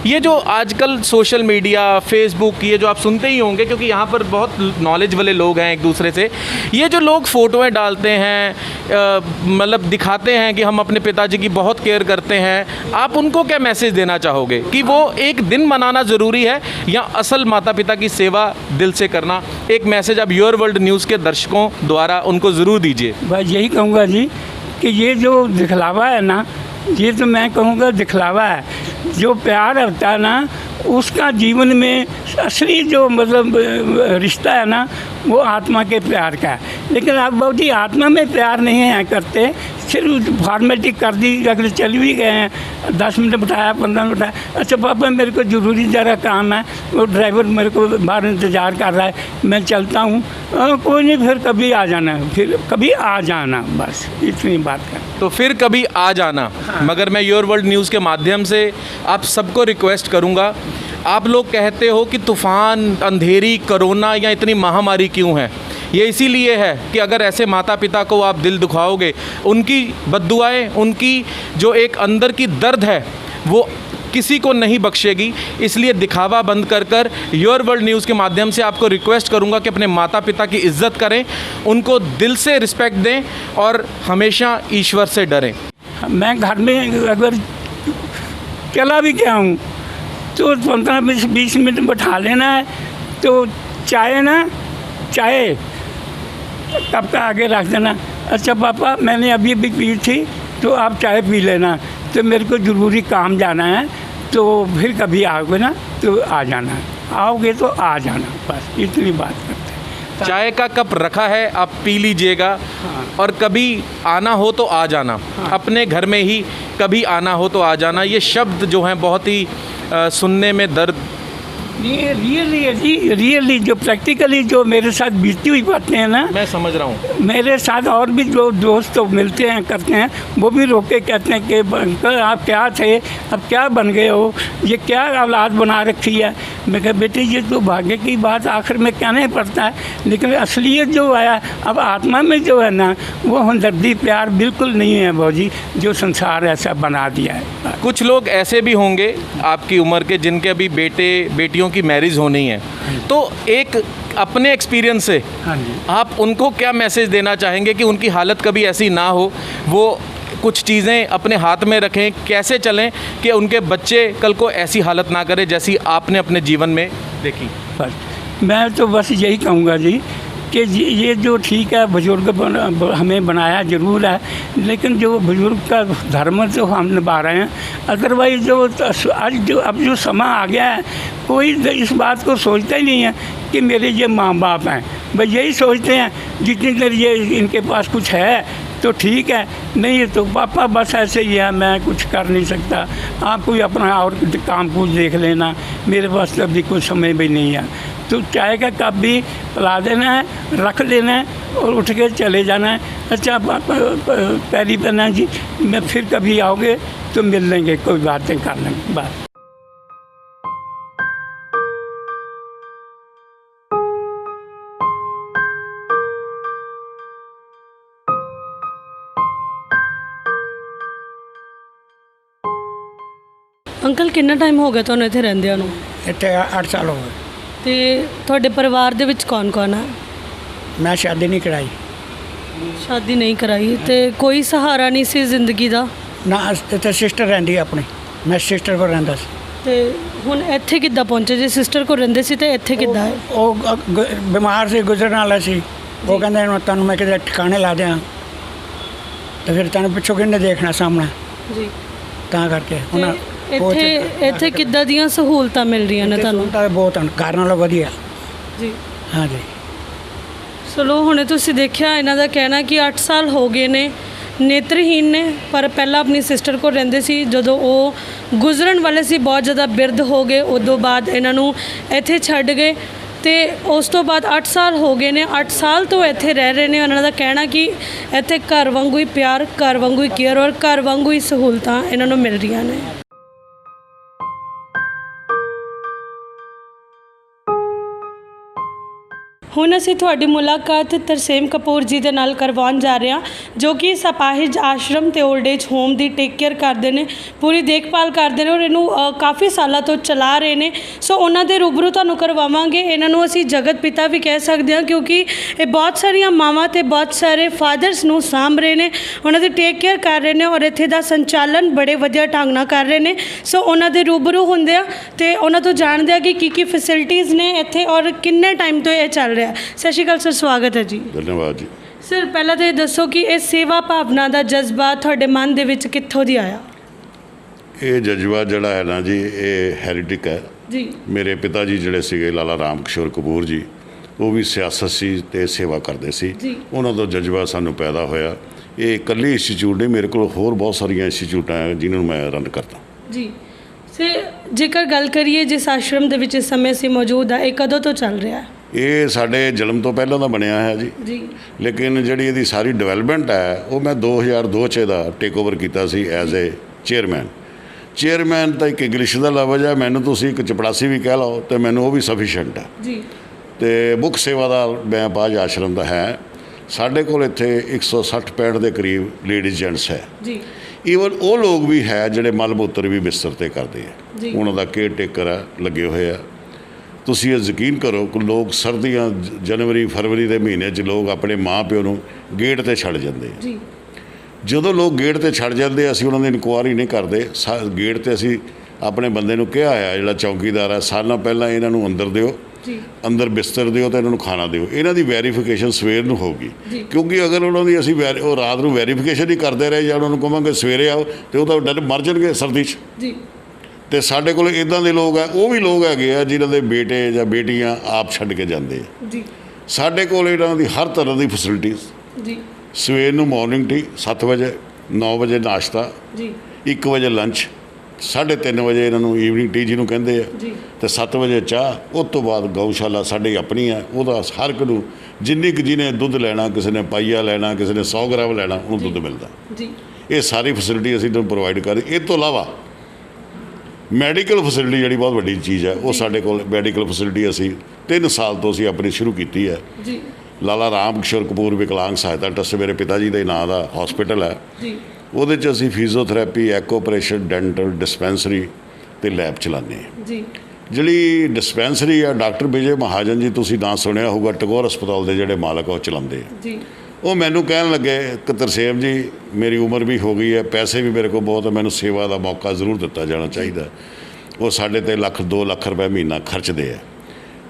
ये जो आजकल सोशल मीडिया, फेसबुक, ये जो आप सुनते ही होंगे क्योंकि यहाँ पर बहुत नॉलेज वाले लोग हैं एक दूसरे से, ये जो लोग फ़ोटोएँ डालते हैं, मतलब दिखाते हैं कि हम अपने पिताजी की बहुत केयर करते हैं, आप उनको क्या मैसेज देना चाहोगे कि वो एक दिन मनाना ज़रूरी है या असल माता पिता की सेवा दिल से करना? एक मैसेज आप योर वर्ल्ड न्यूज़ के दर्शकों द्वारा उनको ज़रूर दीजिए। बस यही कहूँगा जी कि ये जो दिखलावा है ना, ये तो मैं कहूँगा दिखलावा है। जो प्यार होता है ना, उसका जीवन में असली जो मतलब रिश्ता है ना, वो आत्मा के प्यार का है। लेकिन आप बहुत ही आत्मा में प्यार नहीं है करते, सिर्फ फॉर्मेलिटी कर दी, अगर चल भी गए हैं, 10 मिनट बिठाया, 15 मिनट बिठाया, अच्छा पापा मेरे को ज़रूरी ज़रा काम है, वो ड्राइवर मेरे को बाहर इंतज़ार कर रहा है, मैं चलता हूँ, कोई नहीं, फिर कभी आ जाना, फिर कभी आ जाना, बस इतनी बात कर। तो फिर कभी आ जाना। मगर मैं योर वर्ल्ड न्यूज़ के माध्यम से आप सबको रिक्वेस्ट करूँगा, आप लोग कहते हो कि तूफ़ान, अंधेरी, कोरोना या इतनी महामारी क्यों है? ये इसीलिए है कि अगर ऐसे माता पिता को आप दिल दुखाओगे, उनकी बद्दुआएं, उनकी जो एक अंदर की दर्द है वो किसी को नहीं बख्शेगी। इसलिए दिखावा बंद कर योर वर्ल्ड न्यूज़ के माध्यम से आपको रिक्वेस्ट करूंगा कि अपने माता पिता की इज्जत करें, उनको दिल से रिस्पेक्ट दें और हमेशा ईश्वर से डरें। मैं घर में अगर चला भी गया हूँ तो 15-20 मिनट बैठा लेना है, तो चाय कप का आगे रख देना, अच्छा पापा मैंने अभी पी थी तो आप चाय पी लेना, तो मेरे को ज़रूरी काम जाना है, तो फिर कभी आओगे ना तो आ जाना, आओगे तो आ जाना, बस इतनी बात करते हैं। चाय का कप रखा है, आप पी लीजिएगा। हाँ। और कभी आना हो तो आ जाना। हाँ। अपने घर में ही कभी आना हो तो आ जाना। ये शब्द जो हैं बहुत ही सुनने में दर्द। ये रियली जो प्रैक्टिकली जो मेरे साथ बीती हुई बातें हैं ना, मैं समझ रहा हूँ। मेरे साथ और भी जो दोस्त तो मिलते हैं, करते हैं, वो भी रोक के कहते हैं कि अंकल आप क्या थे, अब क्या बन गए हो, ये क्या औलाद बना रखी है। मैं कहा बेटे ये तो भाग्य की बात आखिर में कहना ही पड़ता है, लेकिन असलियत जो आया अब आत्मा में जो है ना, वो हमदर्दी प्यार बिल्कुल नहीं है भौजी, जो संसार ऐसा बना दिया है। कुछ लोग ऐसे भी होंगे आपकी उम्र के जिनके अभी बेटे बेटियों की मैरिज होनी है, तो एक अपने एक्सपीरियंस से हाँ जी, आप उनको क्या मैसेज देना चाहेंगे कि उनकी हालत कभी ऐसी ना हो, वो कुछ चीज़ें अपने हाथ में रखें, कैसे चलें कि उनके बच्चे कल को ऐसी हालत ना करें जैसी आपने अपने जीवन में देखी? बस मैं तो बस यही कहूँगा जी कि ये जो ठीक है बुजुर्ग हमें बनाया ज़रूर है, लेकिन जो बुजुर्ग का धर्म तो हम निभा रहे हैं। अदरवाइज़ जो आज जो अब जो समय आ गया है, कोई इस बात को सोचता ही नहीं है कि मेरे ये माँ बाप हैं, बस यही सोचते हैं जितनी देर ये इनके पास कुछ है तो ठीक है, नहीं है तो पापा बस ऐसे ही है, मैं कुछ कर नहीं सकता, आप कोई अपना और काम कुछ देख लेना, मेरे पास तो अभी कुछ समय भी नहीं है। तो चाय का कप भी पिला देना है, रख लेना है और उठ के चले जाना है। अच्छा पैरी पहना जी, मैं फिर कभी आओगे तो मिल लेंगे, कोई बातें कर लेंगे, बात। ਅੰਕਲ ਕਿੰਨਾ ਟਾਈਮ ਹੋ ਗਿਆ ਤੁਹਾਨੂੰ ਇੱਥੇ ਰਹਿੰਦਿਆਂ ਨੂੰ? ਇੱਥੇ 8 ਸਾਲ ਹੋ ਗਏ। ਤੇ ਤੁਹਾਡੇ ਪਰਿਵਾਰ ਦੇ ਵਿੱਚ ਕੌਣ-ਕੌਣ ਹੈ? ਮੈਂ ਸ਼ਾਦੀ ਨਹੀਂ ਕਰਾਈ ਸ਼ਾਦੀ ਨਹੀਂ ਕਰਾਈ ਤੇ ਕੋਈ ਸਹਾਰਾ ਨਹੀਂ ਸੀ ਜ਼ਿੰਦਗੀ ਦਾ? ਨਾ, ਇੱਥੇ ਸਿਸਟਰ ਰਹਿੰਦੀ ਆਪਣੀ, ਮੈਂ ਸਿਸਟਰ ਕੋਲ ਰਹਿੰਦਾ ਸੀ। ਤੇ ਹੁਣ ਇੱਥੇ ਕਿੱਦਾਂ ਪਹੁੰਚੇ? ਜੇ ਸਿਸਟਰ ਕੋਲ ਰਹਿੰਦੇ ਸੀ ਤੇ ਇੱਥੇ ਕਿੱਦਾਂ ਹੈ? ਉਹ ਬਿਮਾਰ ਸੀ, ਗੁਜ਼ਰਨ ਵਾਲਾ ਸੀ। ਉਹ ਕਹਿੰਦੇ ਹੁਣ ਤੁਹਾਨੂੰ ਮੈਂ ਕਿਤੇ ਠਿਕਾਣੇ ਲਾ ਦਿਆਂ, ਤੇ ਫਿਰ ਤੁਹਾਨੂੰ ਪਿੱਛੋਂ ਕਿਹਨੇ ਦੇਖਣਾ ਸਾਹਮਣਾ, ਜੀ ਤਾਂ ਕਰਕੇ ਹੁਣ ਇੱਥੇ ਕਿੱਦਾਂ ਦੀਆਂ ਸਹੂਲਤਾਂ ਮਿਲ ਰਹੀਆਂ ਨੇ ਤੁਹਾਨੂੰ? ਤਾਂ ਬਹੁਤ ਹਨ, ਘਰ ਨਾਲੋਂ ਵਧੀਆ ਜੀ। ਹਾਂਜੀ। ਚਲੋ ਹੁਣੇ ਤੁਸੀਂ ਦੇਖਿਆ ਇਹਨਾਂ ਦਾ ਕਹਿਣਾ ਕਿ 8 ਸਾਲ ਹੋ ਗਏ ਨੇ, ਨੇਤਰਹੀਨ ਨੇ, ਪਰ ਪਹਿਲਾਂ ਆਪਣੀ ਸਿਸਟਰ ਕੋਲ ਰਹਿੰਦੇ ਸੀ। ਜਦੋਂ ਉਹ ਗੁਜ਼ਰਨ ਵਾਲੇ ਸੀ, ਬਹੁਤ ਜ਼ਿਆਦਾ ਬਿਰਧ ਹੋ ਗਏ, ਉਦੋਂ ਬਾਅਦ ਇਹਨਾਂ ਨੂੰ ਇੱਥੇ ਛੱਡ ਗਏ ਤੇ ਉਸ ਤੋਂ ਬਾਅਦ 8 ਸਾਲ ਹੋ ਗਏ ਨੇ, 8 ਸਾਲ ਤੋਂ ਇੱਥੇ ਰਹਿ ਰਹੇ ਨੇ। ਉਹਨਾਂ ਦਾ ਕਹਿਣਾ ਕਿ ਇੱਥੇ ਘਰ ਵਾਂਗੂ ਹੀ ਪਿਆਰ, ਘਰ ਵਾਂਗੂ ਹੀ ਕੇਅਰ ਔਰ ਘਰ ਵਾਂਗੂ ਹੀ ਸਹੂਲਤਾਂ ਇਹਨਾਂ ਨੂੰ ਮਿਲ ਰਹੀਆਂ ਨੇ। ਹੁਣ ਅਸੀਂ ਤੁਹਾਡੀ ਮੁਲਾਕਾਤ ਤਰਸੇਮ ਕਪੂਰ ਜੀ ਦੇ ਨਾਲ ਕਰਵਾਉਣ ਜਾ ਰਹੇ ਹਾਂ, ਜੋ ਕਿ ਸਪਾਹਿਜ ਆਸ਼ਰਮ ਤੇ 올ਡ ਏਜ ਹੋਮ ਦੀ ਟੇਕ ਕੇਅਰ ਕਰਦੇ ਨੇ, ਪੂਰੀ ਦੇਖਭਾਲ ਕਰਦੇ ਨੇ ਔਰ ਇਹਨੂੰ ਕਾਫੀ ਸਾਲਾਂ ਤੋਂ ਚਲਾ ਰਹੇ ਨੇ। ਸੋ ਉਹਨਾਂ ਦੇ ਰੂਬਰੂ ਤੁਹਾਨੂੰ ਕਰਵਾਵਾਂਗੇ। ਇਹਨਾਂ ਨੂੰ ਅਸੀਂ ਜਗਤ ਪਿਤਾ ਵੀ ਕਹਿ ਸਕਦੇ ਹਾਂ, ਕਿਉਂਕਿ ਇਹ ਬਹੁਤ ਸਾਰੀਆਂ ਮਾਵਾਂ ਤੇ ਬਹੁਤ ਸਾਰੇ ਫਾਦਰਸ ਨੂੰ ਸਾਂਭ ਰਹੇ ਨੇ, ਉਹਨਾਂ ਦੀ ਟੇਕ ਕੇਅਰ ਕਰ ਰਹੇ ਨੇ ਔਰ ਇੱਥੇ ਦਾ ਸੰਚਾਲਨ ਬੜੇ ਵਧੀਆ ਢੰਗ ਨਾਲ ਕਰ ਰਹੇ ਨੇ। ਸੋ ਉਹਨਾਂ ਦੇ ਰੂਬਰੂ ਹੁੰਦੇ ਆ ਤੇ ਉਹਨਾਂ ਤੋਂ ਜਾਣਦੇ ਆ ਕਿ ਕੀ ਫੈਸਿਲਿਟੀਜ਼ ਨੇ ਇੱਥੇ ਔਰ ਕਿੰਨੇ ਟਾਈਮ ਤੋਂ ਇਹ ਚੱਲ ਰਿਹਾ। ਸਤਿ ਸ਼੍ਰੀ ਅਕਾਲ ਸਰ, ਸਵਾਗਤ ਹੈ ਜੀ। ਧੰਨਵਾਦ ਜੀ। ਸਰ, ਪਹਿਲਾਂ ਤਾਂ ਇਹ ਦੱਸੋ ਕਿ ਇਹ ਸੇਵਾ ਭਾਵਨਾ ਦਾ ਜਜ਼ਬਾ ਤੁਹਾਡੇ ਮਨ ਦੇ ਵਿੱਚ ਕਿੱਥੋਂ ਦੀ ਆਇਆ? ਇਹ ਜਜ਼ਬਾ ਜਿਹੜਾ ਹੈ ਨਾ ਜੀ, ਇਹ ਹੈਰੀਟਿਕ ਹੈ ਜੀ। ਮੇਰੇ ਪਿਤਾ ਜੀ ਜਿਹੜੇ ਸੀਗੇ ਲਾਲਾ ਰਾਮ ਕਿਸ਼ੋਰ ਕਪੂਰ ਜੀ, ਉਹ ਵੀ ਸਿਆਸਤ ਸੀ ਤੇ ਸੇਵਾ ਕਰਦੇ ਸੀ। ਜੀ। ਉਹਨਾਂ ਤੋਂ ਜਜ਼ਬਾ ਸਾਨੂੰ ਪੈਦਾ ਹੋਇਆ। ਇਹ ਇਕੱਲੇ ਇੰਸਟੀਚਿਊਟ ਨਹੀਂ, ਮੇਰੇ ਕੋਲ ਹੋਰ ਬਹੁਤ ਸਾਰੀਆਂ ਇੰਸਟੀਚਿਊਟਾਂ ਹੈ ਜਿਨ੍ਹਾਂ ਨੂੰ ਮੈਂ ਰਨ ਕਰਦਾ। ਜੀ ਸਰ, ਜੇਕਰ ਗੱਲ ਕਰੀਏ ਜਿਸ ਆਸ਼ਰਮ ਦੇ ਵਿੱਚ ਇਸ ਸਮੇਂ ਅਸੀਂ ਮੌਜੂਦ ਆ, ਇਹ ਕਦੋਂ ਤੋਂ ਚੱਲ ਰਿਹਾ ਹੈ? ਇਹ ਸਾਡੇ ਜਨਮ ਤੋਂ ਪਹਿਲਾਂ ਦਾ ਬਣਿਆ ਹੈ ਜੀ। ਜੀ। ਲੇਕਿਨ ਜਿਹੜੀ ਇਹਦੀ ਸਾਰੀ ਡਿਵੈਲਪਮੈਂਟ ਹੈ ਉਹ ਮੈਂ 2002 'ਚ ਇਹਦਾ ਟੇਕ ਓਵਰ ਕੀਤਾ ਸੀ ਐਜ਼ ਏ ਚੇਅਰਮੈਨ ਤਾਂ ਇੱਕ ਇੰਗਲਿਸ਼ ਦਾ ਲਫ਼ਜ਼ ਹੈ, ਮੈਨੂੰ ਤੁਸੀਂ ਇੱਕ ਚਪੜਾਸੀ ਵੀ ਕਹਿ ਲਓ ਤੇ ਮੈਨੂੰ ਉਹ ਵੀ ਸਫੀਸ਼ੀਐਂਟ ਹੈ। ਜੀ। ਤੇ ਮੁੱਖ ਸੇਵਾਦਾਰ ਮੈਂ ਬਾਜ ਆਸ਼ਰਮ ਦਾ ਹੈ। ਸਾਡੇ ਕੋਲ ਇੱਥੇ 160-65 ਦੇ ਕਰੀਬ ਲੇਡੀਜ਼ ਜੈਂਟਸ ਹੈ। ਜੀ। ਈਵਨ ਉਹ ਲੋਕ ਵੀ ਹੈ ਜਿਹੜੇ ਮਲ ਮੂਤਰ ਵੀ ਬਿਸਤਰ 'ਤੇ ਕਰਦੇ ਜੀ। ਆ, ਉਹਨਾਂ ਦਾ ਕੇਅਰ ਟੇਕਰ ਆ, ਲੱਗੇ ਹੋਏ ਆ। ਤੁਸੀਂ ਇਹ ਯਕੀਨ ਕਰੋ ਕਿ ਲੋਕ ਸਰਦੀਆਂ ਜਨਵਰੀ ਫਰਵਰੀ ਦੇ ਮਹੀਨੇ 'ਚ ਲੋਕ ਆਪਣੇ ਮਾਂ ਪਿਓ ਨੂੰ ਗੇਟ 'ਤੇ ਛੱਡ ਜਾਂਦੇ ਆ। ਜੀ। ਜਦੋਂ ਲੋਕ ਗੇਟ 'ਤੇ ਛੱਡ ਜਾਂਦੇ ਅਸੀਂ ਉਹਨਾਂ ਦੀ ਇਨਕੁਆਇਰੀ ਨਹੀਂ ਕਰਦੇ। ਗੇਟ 'ਤੇ ਅਸੀਂ ਆਪਣੇ ਬੰਦੇ ਨੂੰ ਕਿਹਾ ਆ, ਜਿਹੜਾ ਚੌਕੀਦਾਰ ਆ, ਸਾਲਾਂ ਪਹਿਲਾਂ ਇਹਨਾਂ ਨੂੰ ਅੰਦਰ ਦਿਓ, ਜੀ। ਅੰਦਰ ਬਿਸਤਰ ਦਿਓ ਤੇ ਇਹਨਾਂ ਨੂੰ ਖਾਣਾ ਦਿਓ। ਇਹਨਾਂ ਦੀ ਵੈਰੀਫਿਕੇਸ਼ਨ ਸਵੇਰ ਨੂੰ ਹੋਊਗੀ, ਜੀ। ਕਿਉਂਕਿ ਅਗਰ ਉਹਨਾਂ ਦੀ ਅਸੀਂ ਉਹ ਰਾਤ ਨੂੰ ਵੈਰੀਫਿਕੇਸ਼ਨ ਹੀ ਕਰਦੇ ਰਹੇ ਜਾਂ ਉਹਨਾਂ ਨੂੰ ਕਹਾਂਗੇ ਸਵੇਰੇ ਆਓ ਤੇ ਉਹ ਤਾਂ ਡਰ ਮਰ ਜਾਣਗੇ ਸਰਦੀ 'ਚ। ਜੀ। ਤੇ ਸਾਡੇ ਕੋਲ ਇੱਦਾਂ ਦੇ ਲੋਕ ਆ, ਉਹ ਵੀ ਲੋਕ ਹੈਗੇ ਆ ਜਿਨ੍ਹਾਂ ਦੇ ਬੇਟੇ ਜਾਂ ਬੇਟੀਆਂ ਆਪ ਛੱਡ ਕੇ ਜਾਂਦੇ ਆ। ਜੀ। ਸਾਡੇ ਕੋਲ ਇਹਨਾਂ ਦੀ ਹਰ ਤਰ੍ਹਾਂ ਦੀ ਫੈਸਿਲਿਟੀਜ਼। ਜੀ। ਸਵੇਰ ਨੂੰ ਮਾਰਨਿੰਗ ਟੀ 7 ਵਜੇ, 9 ਵਜੇ ਨਾਸ਼ਤਾ, ਜੀ। 1 ਵਜੇ ਲੰਚ, 3:30 ਵਜੇ ਇਹਨਾਂ ਨੂੰ ਈਵਨਿੰਗ ਟੀ ਜਿਹਨੂੰ ਕਹਿੰਦੇ ਆ, ਜੀ। ਤੇ 7 ਵਜੇ ਚਾਹ। ਉਸ ਤੋਂ ਬਾਅਦ ਗਊਸ਼ਾਲਾ ਸਾਡੀ ਆਪਣੀ ਹੈ, ਉਹਦਾ ਹਰ ਇੱਕ ਨੂੰ ਜਿੰਨੀ ਕੁ ਜਿਹਨੇ ਦੁੱਧ ਲੈਣਾ, ਕਿਸੇ ਨੇ ਪਾਈਆ ਲੈਣਾ, ਕਿਸੇ ਨੇ 100 ਗ੍ਰਾਮ ਲੈਣਾ, ਉਹਨੂੰ ਦੁੱਧ ਮਿਲਦਾ। ਜੀ। ਇਹ ਸਾਰੀ ਫੈਸਿਲਿਟੀ ਅਸੀਂ ਤੁਹਾਨੂੰ ਪ੍ਰੋਵਾਈਡ ਕਰਦੇ। ਇਹ ਤੋਂ ਇਲਾਵਾ ਮੈਡੀਕਲ ਫੈਸਿਲਿਟੀ ਜਿਹੜੀ ਬਹੁਤ ਵੱਡੀ ਚੀਜ਼ ਹੈ, ਉਹ ਸਾਡੇ ਕੋਲ ਮੈਡੀਕਲ ਫੈਸਿਲਿਟੀ ਅਸੀਂ 3 ਸਾਲ ਤੋਂ ਅਸੀਂ ਆਪਣੀ ਸ਼ੁਰੂ ਕੀਤੀ ਹੈ। ਜੀ। ਲਾਲਾ ਰਾਮ ਕਿਸ਼ੋਰ ਕਪੂਰ ਵਿਕਲਾਂਗ ਸਹਾਇਤਾ ਟਰੱਸਟ ਮੇਰੇ ਪਿਤਾ ਜੀ ਦੇ ਨਾਂ ਦਾ ਹਸਪੀਟਲ ਹੈ। ਜੀ। ਉਹਦੇ 'ਚ ਅਸੀਂ ਫਿਜ਼ੀਓਥੈਰੇਪੀ, ਐਕੋ ਆਪਰੇਸ਼ਨ, ਡੈਂਟਲ, ਡਿਸਪੈਂਸਰੀ ਤੇ ਲੈਬ ਚਲਾਉਂਦੇ ਹਾਂ। ਜੀ। ਜਿਹੜੀ ਡਿਸਪੈਂਸਰੀ ਆ, ਡਾਕਟਰ ਵਿਜੇ ਮਹਾਜਨ ਜੀ, ਤੁਸੀਂ ਨਾਂ ਸੁਣਿਆ ਹੋਊਗਾ, ਟੈਗੋਰ ਹਸਪਤਾਲ ਦੇ ਜਿਹੜੇ ਮਾਲਕ ਆ, ਉਹ ਚਲਾਉਂਦੇ ਆ। ਜੀ। ਉਹ ਮੈਨੂੰ ਕਹਿਣ ਲੱਗੇ ਕਿ ਤਰਸੇਮ ਜੀ, ਮੇਰੀ ਉਮਰ ਵੀ ਹੋ ਗਈ ਹੈ, ਪੈਸੇ ਵੀ ਮੇਰੇ ਕੋਲ ਬਹੁਤ ਹੈ, ਮੈਨੂੰ ਸੇਵਾ ਦਾ ਮੌਕਾ ਜ਼ਰੂਰ ਦਿੱਤਾ ਜਾਣਾ ਚਾਹੀਦਾ। ਉਹ ਸਾਡੇ ਤੇ 2 ਲੱਖ ਰੁਪਏ ਮਹੀਨਾ ਖਰਚਦੇ ਆ।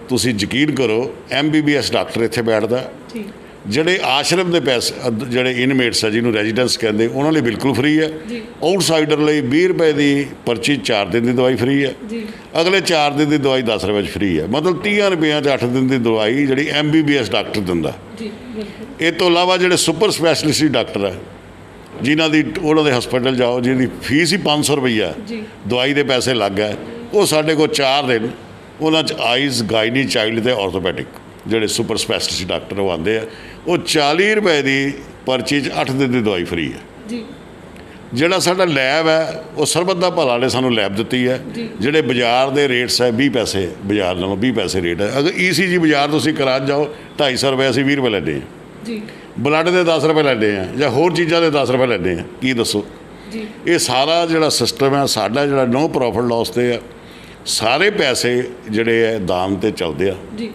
ਤੁਸੀਂ ਯਕੀਨ ਕਰੋ, MBBS ਡਾਕਟਰ ਇੱਥੇ ਬੈਠਦਾ। ਜੀ। ਜਿਹੜੇ ਆਸ਼ਰਮ ਦੇ ਪੈਸੇ ਜਿਹੜੇ ਇਨਮੇਟਸ ਆ, ਜਿਹਨੂੰ ਰੈਜ਼ੀਡੈਂਸ ਕਹਿੰਦੇ, ਉਹਨਾਂ ਲਈ ਬਿਲਕੁਲ ਫ੍ਰੀ ਹੈ। ਜੀ। ਆਊਟਸਾਈਡਰ ਲਈ 20 ਰੁਪਏ ਦੀ ਪਰਚੀ, 4 ਦਿਨ ਦੀ ਦਵਾਈ ਫ੍ਰੀ ਹੈ। ਜੀ। ਅਗਲੇ 4 ਦਿਨ ਦੀ ਦਵਾਈ 10 ਰੁਪਏ 'ਚ ਫ੍ਰੀ ਹੈ। ਮਤਲਬ 30 ਰੁਪਈਆਂ 'ਚ 8 ਦਿਨ ਦੀ ਦਵਾਈ ਜਿਹੜੀ MBBS ਡਾਕਟਰ ਦਿੰਦਾ। ਜੀ। ਬਿਲਕੁਲ। ਇਹ ਤੋਂ ਇਲਾਵਾ ਜਿਹੜੇ ਸੁਪਰ ਸਪੈਸ਼ਲਿਸਟ ਡਾਕਟਰ ਹੈ, ਜਿਨ੍ਹਾਂ ਦੀ ਉਹਨਾਂ ਦੇ ਹਸਪੀਟਲ ਜਾਓ, ਜਿਹਦੀ ਫੀਸ ਹੀ 500 ਰੁਪਈਆ, ਜੀ। ਦਵਾਈ ਦੇ ਪੈਸੇ ਲੱਗ ਗਏ, ਉਹ ਸਾਡੇ ਕੋਲ 4 ਦਿਨ ਉਹਨਾਂ 'ਚ ਆਈਜ਼, ਗਾਇਨੀ, ਚਾਈਲਡ ਤੇ ਆਰਥੋਪੈਡਿਕ ਜਿਹੜੇ ਸੁਪਰ ਸਪੈਸ਼ਲਿਸਟ ਡਾਕਟਰ ਉਹ ਆਉਂਦੇ ਆ। ਉਹ 40 ਰੁਪਏ ਦੀ ਪਰਚੀ 'ਚ 8 ਦਿਨ ਦੀ ਦਵਾਈ ਫ੍ਰੀ ਹੈ। ਜੀ। ਜਿਹੜਾ ਸਾਡਾ ਲੈਬ ਹੈ, ਉਹ ਸਰਬੱਤ ਦਾ ਭਲਾ ਨੇ ਸਾਨੂੰ ਲੈਬ ਦਿੱਤੀ ਹੈ। ਜੀ। ਜਿਹੜੇ ਬਾਜ਼ਾਰ ਦੇ ਰੇਟਸ ਹੈ 20 ਪੈਸੇ, ਬਾਜ਼ਾਰ ਨਾਲੋਂ 20 ਪੈਸੇ ਰੇਟ ਹੈ। ਅਗਰ ECG ਬਾਜ਼ਾਰ ਤੁਸੀਂ ਕਰਾਉਣ ਜਾਓ 250 ਰੁਪਏ, ਅਸੀਂ 20 ਰੁਪਏ ਲੈਂਦੇ ਹਾਂ। ਜੀ। ਬਲੱਡ ਦੇ 10 ਰੁਪਏ ਲੈਂਦੇ ਆ, ਜਾਂ ਹੋਰ ਚੀਜ਼ਾਂ ਦੇ 10 ਰੁਪਏ ਲੈਂਦੇ ਆ। ਕੀ ਦੱਸੋ? ਜੀ। ਇਹ ਸਾਰਾ ਜਿਹੜਾ ਸਿਸਟਮ ਹੈ ਸਾਡਾ, ਜਿਹੜਾ ਨੋ ਪ੍ਰੋਫਿਟ ਲਾਸ ਤੇ ਆ, ਸਾਰੇ ਪੈਸੇ ਜਿਹੜੇ ਹੈ ਦਾਨ ਤੇ ਚੱਲਦੇ ਆ। ਜੀ।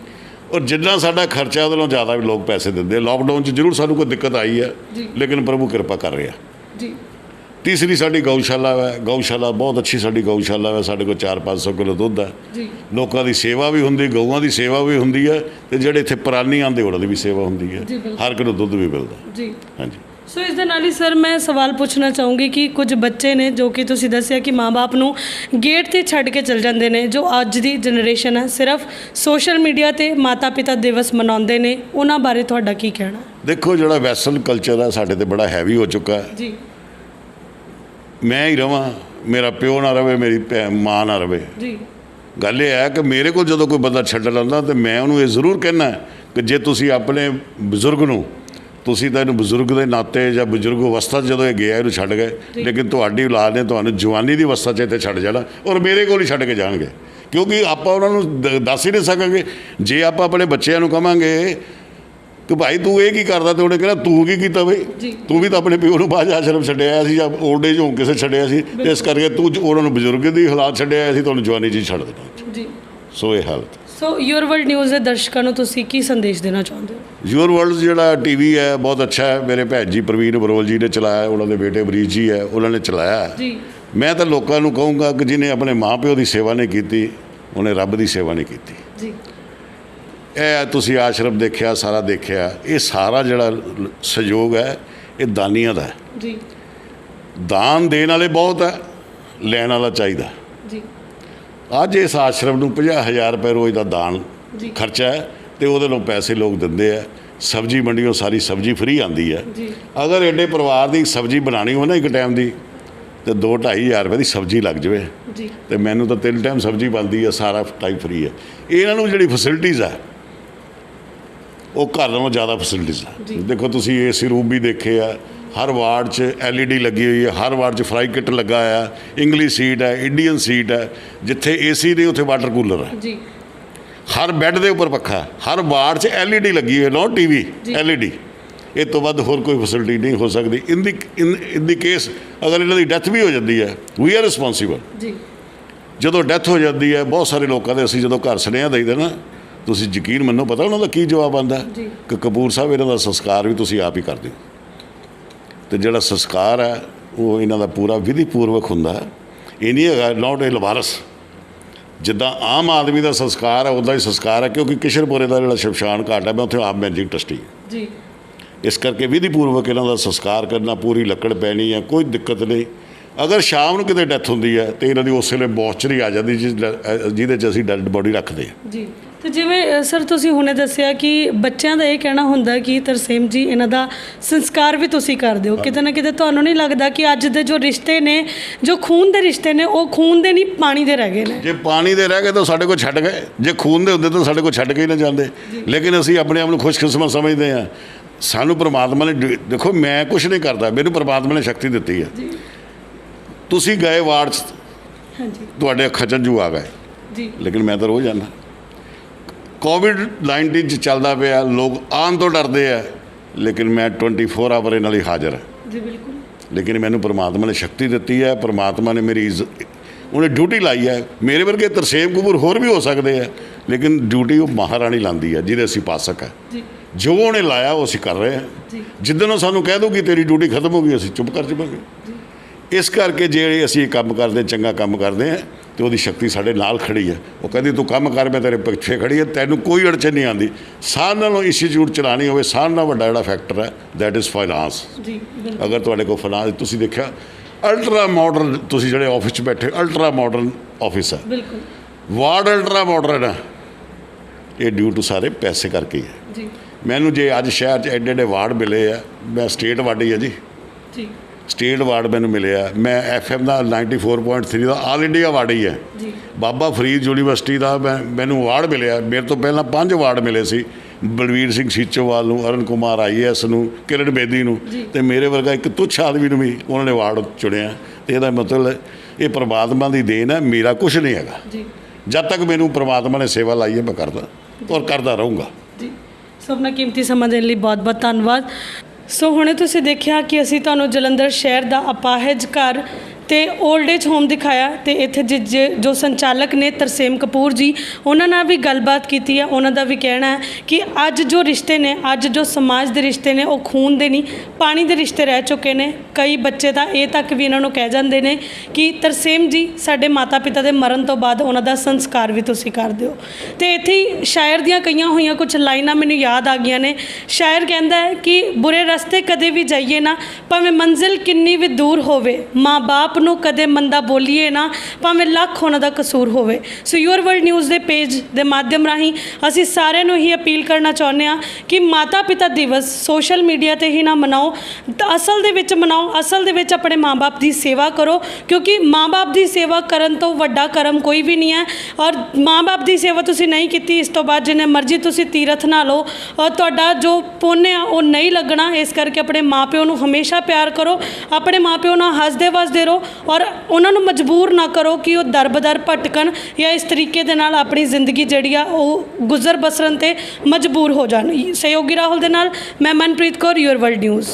ਔਰ ਜਿੰਨਾ ਸਾਡਾ ਖਰਚਾ ਉਹਦੇ ਨਾਲੋਂ ਜ਼ਿਆਦਾ ਵੀ ਲੋਕ ਪੈਸੇ ਦਿੰਦੇ ਆ। ਲਾਕਡਾਊਨ 'ਚ ਜ਼ਰੂਰ ਸਾਨੂੰ ਕੋਈ ਦਿੱਕਤ ਆਈ ਹੈ, ਜੀ। ਲੇਕਿਨ ਪ੍ਰਭੂ ਕਿਰਪਾ ਕਰ ਰਿਹਾ। ਜੀ। ਤੀਸਰੀ ਸਾਡੀ ਗਊਸ਼ਾਲਾ ਹੈ। ਗਊਸ਼ਾਲਾ ਬਹੁਤ ਅੱਛੀ ਸਾਡੀ ਗਊਸ਼ਾਲਾ ਹੈ। ਸਾਡੇ ਕੋਲ 400-500 ਕਿਲੋ ਦੁੱਧ ਹੈ। ਜੀ। ਲੋਕਾਂ ਦੀ ਸੇਵਾ ਵੀ ਹੁੰਦੀ, ਗਊਆਂ ਦੀ ਸੇਵਾ ਵੀ ਹੁੰਦੀ ਹੈ, ਤੇ ਜਿਹੜੇ ਇੱਥੇ ਪ੍ਰਾਨੀ ਆਉਂਦੇ ਉਹਨਾਂ ਦੀ ਵੀ ਸੇਵਾ ਹੁੰਦੀ ਹੈ। ਜੀ, ਬਿਲਕੁਲ। ਹਰ ਕਿਲੋ ਦੁੱਧ ਵੀ ਮਿਲਦਾ। ਜੀ। ਹਾਂਜੀ। ਸੋ ਇਸ ਦੇ ਨਾਲ ਹੀ ਸਰ ਮੈਂ ਸਵਾਲ ਪੁੱਛਣਾ ਚਾਹੂੰਗੀ ਕਿ ਕੁਝ ਬੱਚੇ ਨੇ ਜੋ ਕਿ ਤੁਸੀਂ ਦੱਸਿਆ ਕਿ ਮਾਂ-ਬਾਪ ਨੂੰ ਗੇਟ ਤੇ ਛੱਡ ਕੇ ਚਲ ਜਾਂਦੇ ਨੇ, ਜੋ ਅੱਜ ਦੀ ਜਨਰੇਸ਼ਨ ਹੈ ਸਿਰਫ ਸੋਸ਼ਲ ਮੀਡੀਆ ਤੇ ਮਾਤਾ-ਪਿਤਾ ਦਿਵਸ ਮਨਾਉਂਦੇ ਨੇ, ਉਹਨਾਂ ਬਾਰੇ ਤੁਹਾਡਾ ਕੀ ਕਹਿਣਾ? ਦੇਖੋ, ਜਿਹੜਾ ਵੈਸਟਰਨ ਕਲਚਰ ਹੈ ਸਾਡੇ ਤੇ ਬੜਾ ਹੈਵੀ ਹੋ ਚੁੱਕਾ ਹੈ। ਜੀ। ਮੈਂ ਹੀ ਰਵਾਂ, ਮੇਰਾ ਪਿਓ ਨਾ ਰਵੇ, ਮੇਰੀ ਮਾਂ ਨਾ ਰਵੇ। ਜੀ। ਗੱਲ ਇਹ ਹੈ ਕਿ ਮੇਰੇ ਕੋਲ ਜਦੋਂ ਕੋਈ ਬੰਦਾ ਛੱਡਣ ਆਉਂਦਾ ਤਾਂ ਮੈਂ ਉਹਨੂੰ ਇਹ ਜ਼ਰੂਰ ਕਹਿਣਾ ਕਿ ਜੇ ਤੁਸੀਂ ਆਪਣੇ ਬਜ਼ੁਰਗ ਨੂੰ, ਤੁਸੀਂ ਤਾਂ ਇਹਨੂੰ ਬਜ਼ੁਰਗ ਦੇ ਨਾਤੇ ਜਾਂ ਬਜ਼ੁਰਗ ਅਵਸਥਾ 'ਚ ਜਦੋਂ ਇਹ ਗਿਆ ਇਹਨੂੰ ਛੱਡ ਗਏ, ਲੇਕਿਨ ਤੁਹਾਡੀ ਔਲਾਦ ਨੇ ਤੁਹਾਨੂੰ ਜਵਾਨੀ ਦੀ ਅਵਸਥਾ 'ਚ ਇੱਥੇ ਛੱਡ ਜਾਣਾ, ਔਰ ਮੇਰੇ ਕੋਲ ਹੀ ਛੱਡ ਕੇ ਜਾਣਗੇ। ਕਿਉਂਕਿ ਆਪਾਂ ਉਹਨਾਂ ਨੂੰ ਦੱਸ ਹੀ ਨਹੀਂ ਸਕਾਂਗੇ। ਜੇ ਆਪਾਂ ਆਪਣੇ ਬੱਚਿਆਂ ਨੂੰ ਕਵਾਂਗੇ ਕਿ ਭਾਈ ਤੂੰ ਇਹ ਕੀ ਕਰਦਾ, ਤੇ ਉਹਨੇ ਕਹਿਣਾ ਤੂੰ ਕੀ ਕੀਤਾ ਬਈ, ਤੂੰ ਵੀ ਤਾਂ ਆਪਣੇ ਪਿਓ ਨੂੰ ਬਾਅਦ ਆਸ਼ਰਮ ਛੱਡਿਆ ਸੀ ਜਾਂ ਓਲਡ ਏਜ ਹੋਮ ਕਿਸੇ ਛੱਡਿਆ ਸੀ, ਇਸ ਕਰਕੇ ਤੂੰ ਉਹਨਾਂ ਨੂੰ ਬਜ਼ੁਰਗ ਦੀ ਹਾਲਾਤ ਛੱਡਿਆ ਸੀ, ਤੁਹਾਨੂੰ ਜਵਾਨੀ 'ਚ ਹੀ ਛੱਡ ਦੇਣਾ ਜੀ। ਸੋ ਇਹ ਹਾਲਤ। ਸੋ ਯੂਅਰ ਵਰਲਡ ਨਿਊਜ਼ ਦੇ ਦਰਸ਼ਕਾਂ ਨੂੰ ਤੁਸੀਂ ਕੀ ਸੰਦੇਸ਼ ਦੇਣਾ ਚਾਹੁੰਦੇ ਹੋ? ਯੂਅਰ ਵਰਲਡ ਜਿਹੜਾ ਟੀਵੀ ਹੈ ਬਹੁਤ ਅੱਛਾ ਹੈ। ਮੇਰੇ ਭੈਣ ਜੀ ਪ੍ਰਵੀਨ ਬਰੋਲ ਜੀ ਨੇ ਚਲਾਇਆ, ਉਹਨਾਂ ਦੇ ਬੇਟੇ ਬਰੀਜ ਜੀ ਹੈ, ਉਹਨਾਂ ਨੇ ਚਲਾਇਆ ਜੀ। ਮੈਂ ਤਾਂ ਲੋਕਾਂ ਨੂੰ ਕਹੂੰਗਾ ਕਿ ਜਿਹਨੇ ਆਪਣੇ ਮਾਂ ਪਿਓ ਦੀ ਸੇਵਾ ਨਹੀਂ ਕੀਤੀ, ਉਹਨੇ ਰੱਬ ਦੀ ਸੇਵਾ ਨਹੀਂ ਕੀਤੀ ਜੀ। ਇਹ ਤੁਸੀਂ ਆਸ਼ਰਮ ਦੇਖਿਆ, ਸਾਰਾ ਦੇਖਿਆ, ਇਹ ਸਾਰਾ ਜਿਹੜਾ ਸਹਿਯੋਗ ਹੈ ਇਹ ਦਾਨੀਆਂ ਦਾ ਹੈ ਜੀ। ਦਾਨ ਦੇਣ ਵਾਲੇ ਬਹੁਤ ਹੈ, ਲੈਣ ਵਾਲਾ ਚਾਹੀਦਾ ਜੀ। ਅੱਜ ਇਸ ਆਸ਼ਰਮ ਨੂੰ 50,000 ਰੁਪਏ ਰੋਜ਼ ਦਾ ਦਾਨ ਖਰਚਾ ਹੈ, ਤੇ ਉਹਦੇ ਨੂੰ ਪੈਸੇ ਲੋਕ ਦਿੰਦੇ ਆ। ਸਬਜ਼ੀ ਮੰਡੀਓਂ ਸਾਰੀ ਸਬਜ਼ੀ ਫ੍ਰੀ ਆਉਂਦੀ ਹੈ। ਅਗਰ ਐਡੇ ਪਰਿਵਾਰ ਦੀ ਸਬਜ਼ੀ ਬਣਾਉਣੀ ਹੋਵੇ ਨਾ ਇੱਕ ਟਾਈਮ ਦੀ, ਤੇ 2-2.5 ਰੁਪਏ ਦੀ ਸਬਜ਼ੀ ਲੱਗ ਜਾਵੇ, ਤੇ ਮੈਨੂੰ ਤਾਂ 3 ਟਾਈਮ ਸਬਜ਼ੀ ਬਣਦੀ ਹੈ, ਸਾਰਾ ਟਾਈਮ ਫ੍ਰੀ ਹੈ। ਇਹਨਾਂ ਨੂੰ ਜਿਹੜੀ ਫੈਸਿਲਿਟੀਜ਼ ਹੈ ਉਹ ਘਰ ਨਾਲੋਂ ਜ਼ਿਆਦਾ ਫੈਸਿਲਿਟੀਜ਼ ਹੈ। ਦੇਖੋ ਤੁਸੀਂ ਏਸੀ ਰੂਮ ਵੀ ਦੇਖੇ ਆ, ਹਰ ਵਾਰਡ 'ਚ LED ਲੱਗੀ ਹੋਈ ਹੈ, ਹਰ ਵਾਰਡ 'ਚ ਫਰਾਈ ਕਿਟ ਲੱਗਾ ਆ, ਇੰਗਲਿਸ਼ ਸੀਟ ਹੈ, ਇੰਡੀਅਨ ਸੀਟ ਹੈ, ਜਿੱਥੇ ਏਸੀ ਨਹੀਂ ਉੱਥੇ ਵਾਟਰ ਕੂਲਰ ਹੈ ਜੀ। ਹਰ ਬੈੱਡ ਦੇ ਉੱਪਰ ਪੱਖਾ, ਹਰ ਵਾਰਡ 'ਚ LED ਲੱਗੀ ਹੋਈ, ਨੋ TV, LED। ਇਹ ਤੋਂ ਵੱਧ ਹੋਰ ਕੋਈ ਫੈਸਿਲਿਟੀ ਨਹੀਂ ਹੋ ਸਕਦੀ। ਇਨ ਦੀ ਕੇਸ ਅਗਰ ਇਹਨਾਂ ਦੀ ਡੈਥ ਵੀ ਹੋ ਜਾਂਦੀ ਹੈ, ਵੀ ਆਰ ਰਿਸਪੌਂਸੀਬਲ ਜੀ। ਜਦੋਂ ਡੈਥ ਹੋ ਜਾਂਦੀ ਹੈ, ਬਹੁਤ ਸਾਰੇ ਲੋਕਾਂ ਦੇ ਅਸੀਂ ਜਦੋਂ ਘਰ ਸੁਨੇਹਾ ਦੇਈਦਾ ਨਾ, ਤੁਸੀਂ ਯਕੀਨ ਮੰਨੋ ਪਤਾ ਉਹਨਾਂ ਦਾ ਕੀ ਜਵਾਬ ਆਉਂਦਾ ਕਿ ਕਪੂਰ ਸਾਹਿਬ ਇਹਨਾਂ ਦਾ ਸੰਸਕਾਰ ਵੀ ਤੁਸੀਂ ਆਪ ਹੀ ਕਰਦੇ ਹੋ। ਅਤੇ ਜਿਹੜਾ ਸੰਸਕਾਰ ਹੈ ਉਹ ਇਹਨਾਂ ਦਾ ਪੂਰਾ ਵਿਧੀ ਪੂਰਵਕ ਹੁੰਦਾ। ਇਹ ਨਹੀਂ ਹੈਗਾ ਨੋਟ ਇਹ ਲਵਾਰਸ, ਜਿੱਦਾਂ ਆਮ ਆਦਮੀ ਦਾ ਸੰਸਕਾਰ ਹੈ ਉੱਦਾਂ ਹੀ ਸੰਸਕਾਰ ਹੈ। ਕਿਉਂਕਿ ਕਿਸ਼ਨਪੁਰੇ ਦਾ ਜਿਹੜਾ ਸ਼ਮਸ਼ਾਨ ਘਾਟ ਹੈ, ਮੈਂ ਉੱਥੇ ਆਪ ਮੈਨੇਜਿੰਗ ਟਰਸਟੀ ਜੀ। ਇਸ ਕਰਕੇ ਵਿਧੀ ਪੂਰਵਕ ਇਹਨਾਂ ਦਾ ਸੰਸਕਾਰ ਕਰਨਾ, ਪੂਰੀ ਲੱਕੜ ਪੈਣੀ ਹੈ, ਕੋਈ ਦਿੱਕਤ ਨਹੀਂ। ਅਗਰ ਸ਼ਾਮ ਨੂੰ ਕਿਤੇ ਡੈਥ ਹੁੰਦੀ ਹੈ ਤਾਂ ਇਹਨਾਂ ਦੀ ਉਸ ਵੇਲੇ ਮੋਰਚਰੀ ਆ ਜਾਂਦੀ ਜਿਹਦੇ 'ਚ ਅਸੀਂ ਡੈਡ ਬੋਡੀ ਰੱਖਦੇ ਹਾਂ ਜੀ। ਤੇ ਜਿਵੇਂ ਸਰ ਤੁਸੀਂ ਹੁਣੇ ਦੱਸਿਆ ਕਿ ਬੱਚਿਆਂ ਦਾ ਇਹ ਕਹਿਣਾ ਹੁੰਦਾ ਕਿ ਤਰਸੇਮ ਜੀ ਇਹਨਾਂ ਦਾ ਸੰਸਕਾਰ ਵੀ ਤੁਸੀਂ ਕਰਦੇ ਹੋ, ਕਿਤੇ ਨਾ ਕਿਤੇ ਤੁਹਾਨੂੰ ਨਹੀਂ ਲੱਗਦਾ ਕਿ ਅੱਜ ਦੇ ਜੋ ਰਿਸ਼ਤੇ ਨੇ, ਜੋ ਖੂਨ ਦੇ ਰਿਸ਼ਤੇ ਨੇ, ਉਹ ਖੂਨ ਦੇ ਨਹੀਂ ਪਾਣੀ ਦੇ ਰਹਿ ਗਏ ਨੇ? ਜੇ ਪਾਣੀ ਦੇ ਰਹਿ ਗਏ ਤਾਂ ਸਾਡੇ ਕੋਲ ਛੱਡ ਗਏ, ਜੇ ਖੂਨ ਦੇ ਹੁੰਦੇ ਤਾਂ ਸਾਡੇ ਕੋਲ ਛੱਡ ਕੇ ਹੀ ਨਾ ਜਾਂਦੇ। ਲੇਕਿਨ ਅਸੀਂ ਆਪਣੇ ਆਪ ਨੂੰ ਖੁਸ਼ਕਿਸਮਤ ਸਮਝਦੇ ਹਾਂ। ਸਾਨੂੰ ਪ੍ਰਮਾਤਮਾ ਨੇ, ਦੇਖੋ ਮੈਂ ਕੁਛ ਨਹੀਂ ਕਰਦਾ, ਮੈਨੂੰ ਪ੍ਰਮਾਤਮਾ ਨੇ ਸ਼ਕਤੀ ਦਿੱਤੀ ਹੈ। ਤੁਸੀਂ ਗਏ ਵਾਰਡ 'ਚ, ਤੁਹਾਡੇ ਅੱਖਾਂ 'ਚ ਹੰਝੂ ਆ ਗਏ ਜੀ, ਲੇਕਿਨ ਮੈਂ ਤਾਂ ਰੋਜ਼ ਜਾਂਦਾ। COVID-19 'ਚ ਚੱਲਦਾ ਪਿਆ, ਲੋਕ ਆਉਣ ਤੋਂ ਡਰਦੇ ਆ, ਲੇਕਿਨ ਮੈਂ 24 ਆਵਰ ਇਹਨਾਂ ਲਈ ਹਾਜ਼ਰ ਹਾਂ ਜੀ। ਬਿਲਕੁਲ। ਲੇਕਿਨ ਮੈਨੂੰ ਪ੍ਰਮਾਤਮਾ ਨੇ ਸ਼ਕਤੀ ਦਿੱਤੀ ਹੈ, ਪ੍ਰਮਾਤਮਾ ਨੇ ਮੇਰੀ ਉਹਨੇ ਡਿਊਟੀ ਲਾਈ ਹੈ। ਮੇਰੇ ਵਰਗੇ ਤਰਸੇਮ ਕਪੂਰ ਹੋਰ ਵੀ ਹੋ ਸਕਦੇ ਆ, ਲੇਕਿਨ ਡਿਊਟੀ ਉਹ ਮਹਾਰਾਣੀ ਲਾਉਂਦੀ ਹੈ ਜਿਹਦੇ ਅਸੀਂ ਪਾਸਕ ਹੈ ਜੀ। ਜੋ ਉਹਨੇ ਲਾਇਆ ਉਹ ਅਸੀਂ ਕਰ ਰਹੇ ਹਾਂ। ਜਿੱਦਣ ਉਹ ਸਾਨੂੰ ਕਹਿ ਦੂਗੀ ਤੇਰੀ ਡਿਊਟੀ ਖਤਮ ਹੋ ਗਈ, ਅਸੀਂ ਚੁੱਪ ਕਰ ਜਾਵਾਂਗੇ। ਇਸ ਕਰਕੇ ਜਿਹੜੇ ਅਸੀਂ ਇਹ ਕੰਮ ਕਰਦੇ, ਚੰਗਾ ਕੰਮ ਕਰਦੇ ਹਾਂ, ਅਤੇ ਉਹਦੀ ਸ਼ਕਤੀ ਸਾਡੇ ਨਾਲ ਖੜੀ ਹੈ। ਉਹ ਕਹਿੰਦੀ ਤੂੰ ਕੰਮ ਕਰ, ਮੈਂ ਤੇਰੇ ਪਿੱਛੇ ਖੜੀ ਹੈ, ਤੈਨੂੰ ਕੋਈ ਅੜਚਨ ਨਹੀਂ ਆਉਂਦੀ। ਸਾਰਿਆਂ ਨਾਲੋਂ ਇੰਸਟੀਚਿਊਟ ਚਲਾਉਣੀ ਹੋਵੇ, ਸਾਰਿਆਂ ਨਾਲੋਂ ਵੱਡਾ ਜਿਹੜਾ ਫੈਕਟਰ ਹੈ ਦੈਟ ਇਜ਼ ਫਾਈਨਾਂਸ ਜੀ। ਅਗਰ ਤੁਹਾਡੇ ਕੋਲ ਫਾਈਨਾਂਸ, ਤੁਸੀਂ ਦੇਖਿਆ ਅਲਟਰਾ ਮਾਡਰਨ, ਤੁਸੀਂ ਜਿਹੜੇ ਆਫਿਸ 'ਚ ਬੈਠੇ, ਅਲਟਰਾ ਮਾਡਰਨ ਆਫਿਸ ਹੈ, ਬਿਲਕੁਲ ਵਾਰਡ ਅਲਟਰਾ ਮਾਡਰਨ ਹੈ। ਇਹ ਡਿਊ ਟੂ ਸਾਰੇ ਪੈਸੇ ਕਰਕੇ ਹੀ ਹੈ ਜੀ। ਮੈਨੂੰ ਜੇ ਅੱਜ ਸ਼ਹਿਰ 'ਚ ਐਡੇ ਐਡੇ ਵਾਰਡ ਮਿਲੇ ਆ, ਮੈਂ ਸਟੇਟ ਵਾਰਡ ਹੀ ਹੈ ਜੀ, ਸਟੇਟ ਅਵਾਰਡ ਮੈਨੂੰ ਮਿਲਿਆ। ਮੈਂ FM ਦਾ 94.3 ਦਾ ਆਲ ਇੰਡੀਆ ਅਵਾਰਡ ਹੀ ਹੈ ਜੀ। ਬਾਬਾ ਫਰੀਦ ਯੂਨੀਵਰਸਿਟੀ ਦਾ ਮੈਨੂੰ ਅਵਾਰਡ ਮਿਲਿਆ। ਮੇਰੇ ਤੋਂ ਪਹਿਲਾਂ 5 ਅਵਾਰਡ ਮਿਲੇ ਸੀ, ਬਲਵੀਰ ਸਿੰਘ ਸੀਚੋਵਾਲ ਨੂੰ, ਅਰਨ ਕੁਮਾਰ IAS ਨੂੰ, ਕਿਰਨ ਬੇਦੀ ਨੂੰ, ਅਤੇ ਮੇਰੇ ਵਰਗਾ ਇੱਕ ਤੁੱਛ ਆਦਮੀ ਨੂੰ ਵੀ ਉਹਨਾਂ ਨੇ ਅਵਾਰਡ ਚੁਣਿਆ। ਅਤੇ ਇਹਦਾ ਮਤਲਬ ਇਹ ਪ੍ਰਮਾਤਮਾ ਦੀ ਦੇਣ ਹੈ, ਮੇਰਾ ਕੁਛ ਨਹੀਂ ਹੈਗਾ ਜੀ। ਜਦ ਤੱਕ ਮੈਨੂੰ ਪ੍ਰਮਾਤਮਾ ਨੇ ਸੇਵਾ ਲਾਈ ਹੈ ਮੈਂ ਕਰਦਾ ਔਰ ਕਰਦਾ ਰਹੂੰਗਾ ਜੀ। ਸੋ ਆਪਣਾ ਕੀਮਤੀ ਸਮਾਂ ਦੇਣ ਲਈ ਬਹੁਤ ਬਹੁਤ ਧੰਨਵਾਦ। ਸੋ ਹੁਣੇ ਤੁਸੀਂ ਦੇਖਿਆ ਕਿ ਅਸੀਂ ਤੁਹਾਨੂੰ ਜਲੰਧਰ ਸ਼ਹਿਰ ਦਾ ਅਪਾਹਿਜ ਘਰ ਤੇ ਓਲਡ ਏਜ ਹੋਮ ਦਿਖਾਇਆ, ਤੇ ਇੱਥੇ ਜੋ ਸੰਚਾਲਕ ਨੇ ਤਰਸੇਮ ਕਪੂਰ ਜੀ, ਉਹਨਾਂ ਨਾਲ ਵੀ ਗੱਲਬਾਤ ਕੀਤੀ ਹੈ। ਉਹਨਾਂ ਦਾ ਵੀ ਕਹਿਣਾ ਹੈ ਕਿ ਅੱਜ ਜੋ ਰਿਸ਼ਤੇ ਨੇ, ਅੱਜ ਜੋ ਸਮਾਜ ਦੇ ਰਿਸ਼ਤੇ ਨੇ, ਉਹ ਖੂਨ ਦੇ ਨਹੀਂ ਪਾਣੀ ਦੇ ਰਿਸ਼ਤੇ ਰਹਿ ਚੁੱਕੇ ਨੇ। ਕਈ ਬੱਚੇ ਤਾਂ ਇਹ ਤੱਕ ਵੀ ਇਹਨਾਂ ਨੂੰ ਕਹਿ ਜਾਂਦੇ ਨੇ ਕਿ ਤਰਸੇਮ ਜੀ ਸਾਡੇ ਮਾਤਾ ਪਿਤਾ ਦੇ ਮਰਨ ਤੋਂ ਬਾਅਦ ਉਹਨਾਂ ਦਾ ਸੰਸਕਾਰ ਵੀ ਤੁਸੀਂ ਕਰ ਦਿਓ। ਅਤੇ ਇੱਥੇ ਹੀ ਸ਼ਾਇਰ ਦੀਆਂ ਕਈਆਂ ਹੋਈਆਂ ਕੁਝ ਲਾਈਨਾਂ ਮੈਨੂੰ ਯਾਦ ਆ ਗਈਆਂ ਨੇ। ਸ਼ਾਇਰ ਕਹਿੰਦਾ ਹੈ ਕਿ ਬੁਰੇ ਰਸਤੇ ਕਦੇ ਵੀ ਜਾਈਏ ਨਾ, ਭਾਵੇਂ ਮੰਜ਼ਿਲ ਕਿੰਨੀ ਵੀ ਦੂਰ ਹੋਵੇ, ਮਾਂ ਬਾਪ ਨੂੰ ਕਦੇ ਮੰਦਾ ਬੋਲੀਏ ਨਾ, ਭਾਵੇਂ ਲੱਖ ਉਹਨਾਂ ਦਾ ਕਸੂਰ ਹੋਵੇ। ਸੋ ਯੂਅਰ ਵਰਲਡ ਨਿਊਜ਼ ਦੇ ਪੇਜ ਦੇ ਮਾਧਿਅਮ ਰਾਹੀਂ ਅਸੀਂ ਸਾਰਿਆਂ ਨੂੰ ਹੀ ਅਪੀਲ ਕਰਨਾ ਚਾਹੁੰਦੇ ਹਾਂ ਕਿ ਮਾਤਾ ਪਿਤਾ ਦਿਵਸ ਸੋਸ਼ਲ ਮੀਡੀਆ 'ਤੇ ਹੀ ਨਾ ਮਨਾਓ, ਅਸਲ ਦੇ ਵਿੱਚ ਮਨਾਓ। ਅਸਲ ਦੇ ਵਿੱਚ ਆਪਣੇ ਮਾਂ-ਬਾਪ ਦੀ ਸੇਵਾ ਕਰੋ, ਕਿਉਂਕਿ ਮਾਂ-ਬਾਪ ਦੀ ਸੇਵਾ ਕਰਨ ਤੋਂ ਵੱਡਾ ਕਰਮ ਕੋਈ ਵੀ ਨਹੀਂ ਹੈ। ਔਰ ਮਾਂ-ਬਾਪ ਦੀ ਸੇਵਾ ਤੁਸੀਂ ਨਹੀਂ ਕੀਤੀ, ਇਸ ਤੋਂ ਬਾਅਦ ਜਿੰਨੇ ਮਰਜ਼ੀ ਤੁਸੀਂ ਤੀਰਥ ਨਾ ਲਓ, ਔਰ ਤੁਹਾਡਾ ਜੋ ਪੁੰਨ ਆ ਉਹ ਨਹੀਂ ਲੱਗਣਾ। ਇਸ ਕਰਕੇ ਆਪਣੇ ਮਾਂ-ਪਿਓ ਨੂੰ ਹਮੇਸ਼ਾ ਪਿਆਰ ਕਰੋ, ਆਪਣੇ ਮਾਂ-ਪਿਓ ਨਾਲ ਹੱਸਦੇ ਵਸਦੇ ਰਹੋ, ਔਰ ਉਹਨਾਂ ਨੂੰ ਮਜਬੂਰ ਨਾ ਕਰੋ ਕਿ ਉਹ ਦਰ-ਬਦਰ ਭਟਕਣ ਜਾਂ ਇਸ ਤਰੀਕੇ ਦੇ ਨਾਲ ਆਪਣੀ ਜ਼ਿੰਦਗੀ ਜਿਹੜੀ ਆ ਉਹ ਗੁਜ਼ਰ ਬਸਰਨ 'ਤੇ ਮਜਬੂਰ ਹੋ ਜਾਣ। ਸਹਿਯੋਗੀ ਰਾਹੁਲ ਦੇ ਨਾਲ ਮੈਂ Manpreet Kaur, your world news.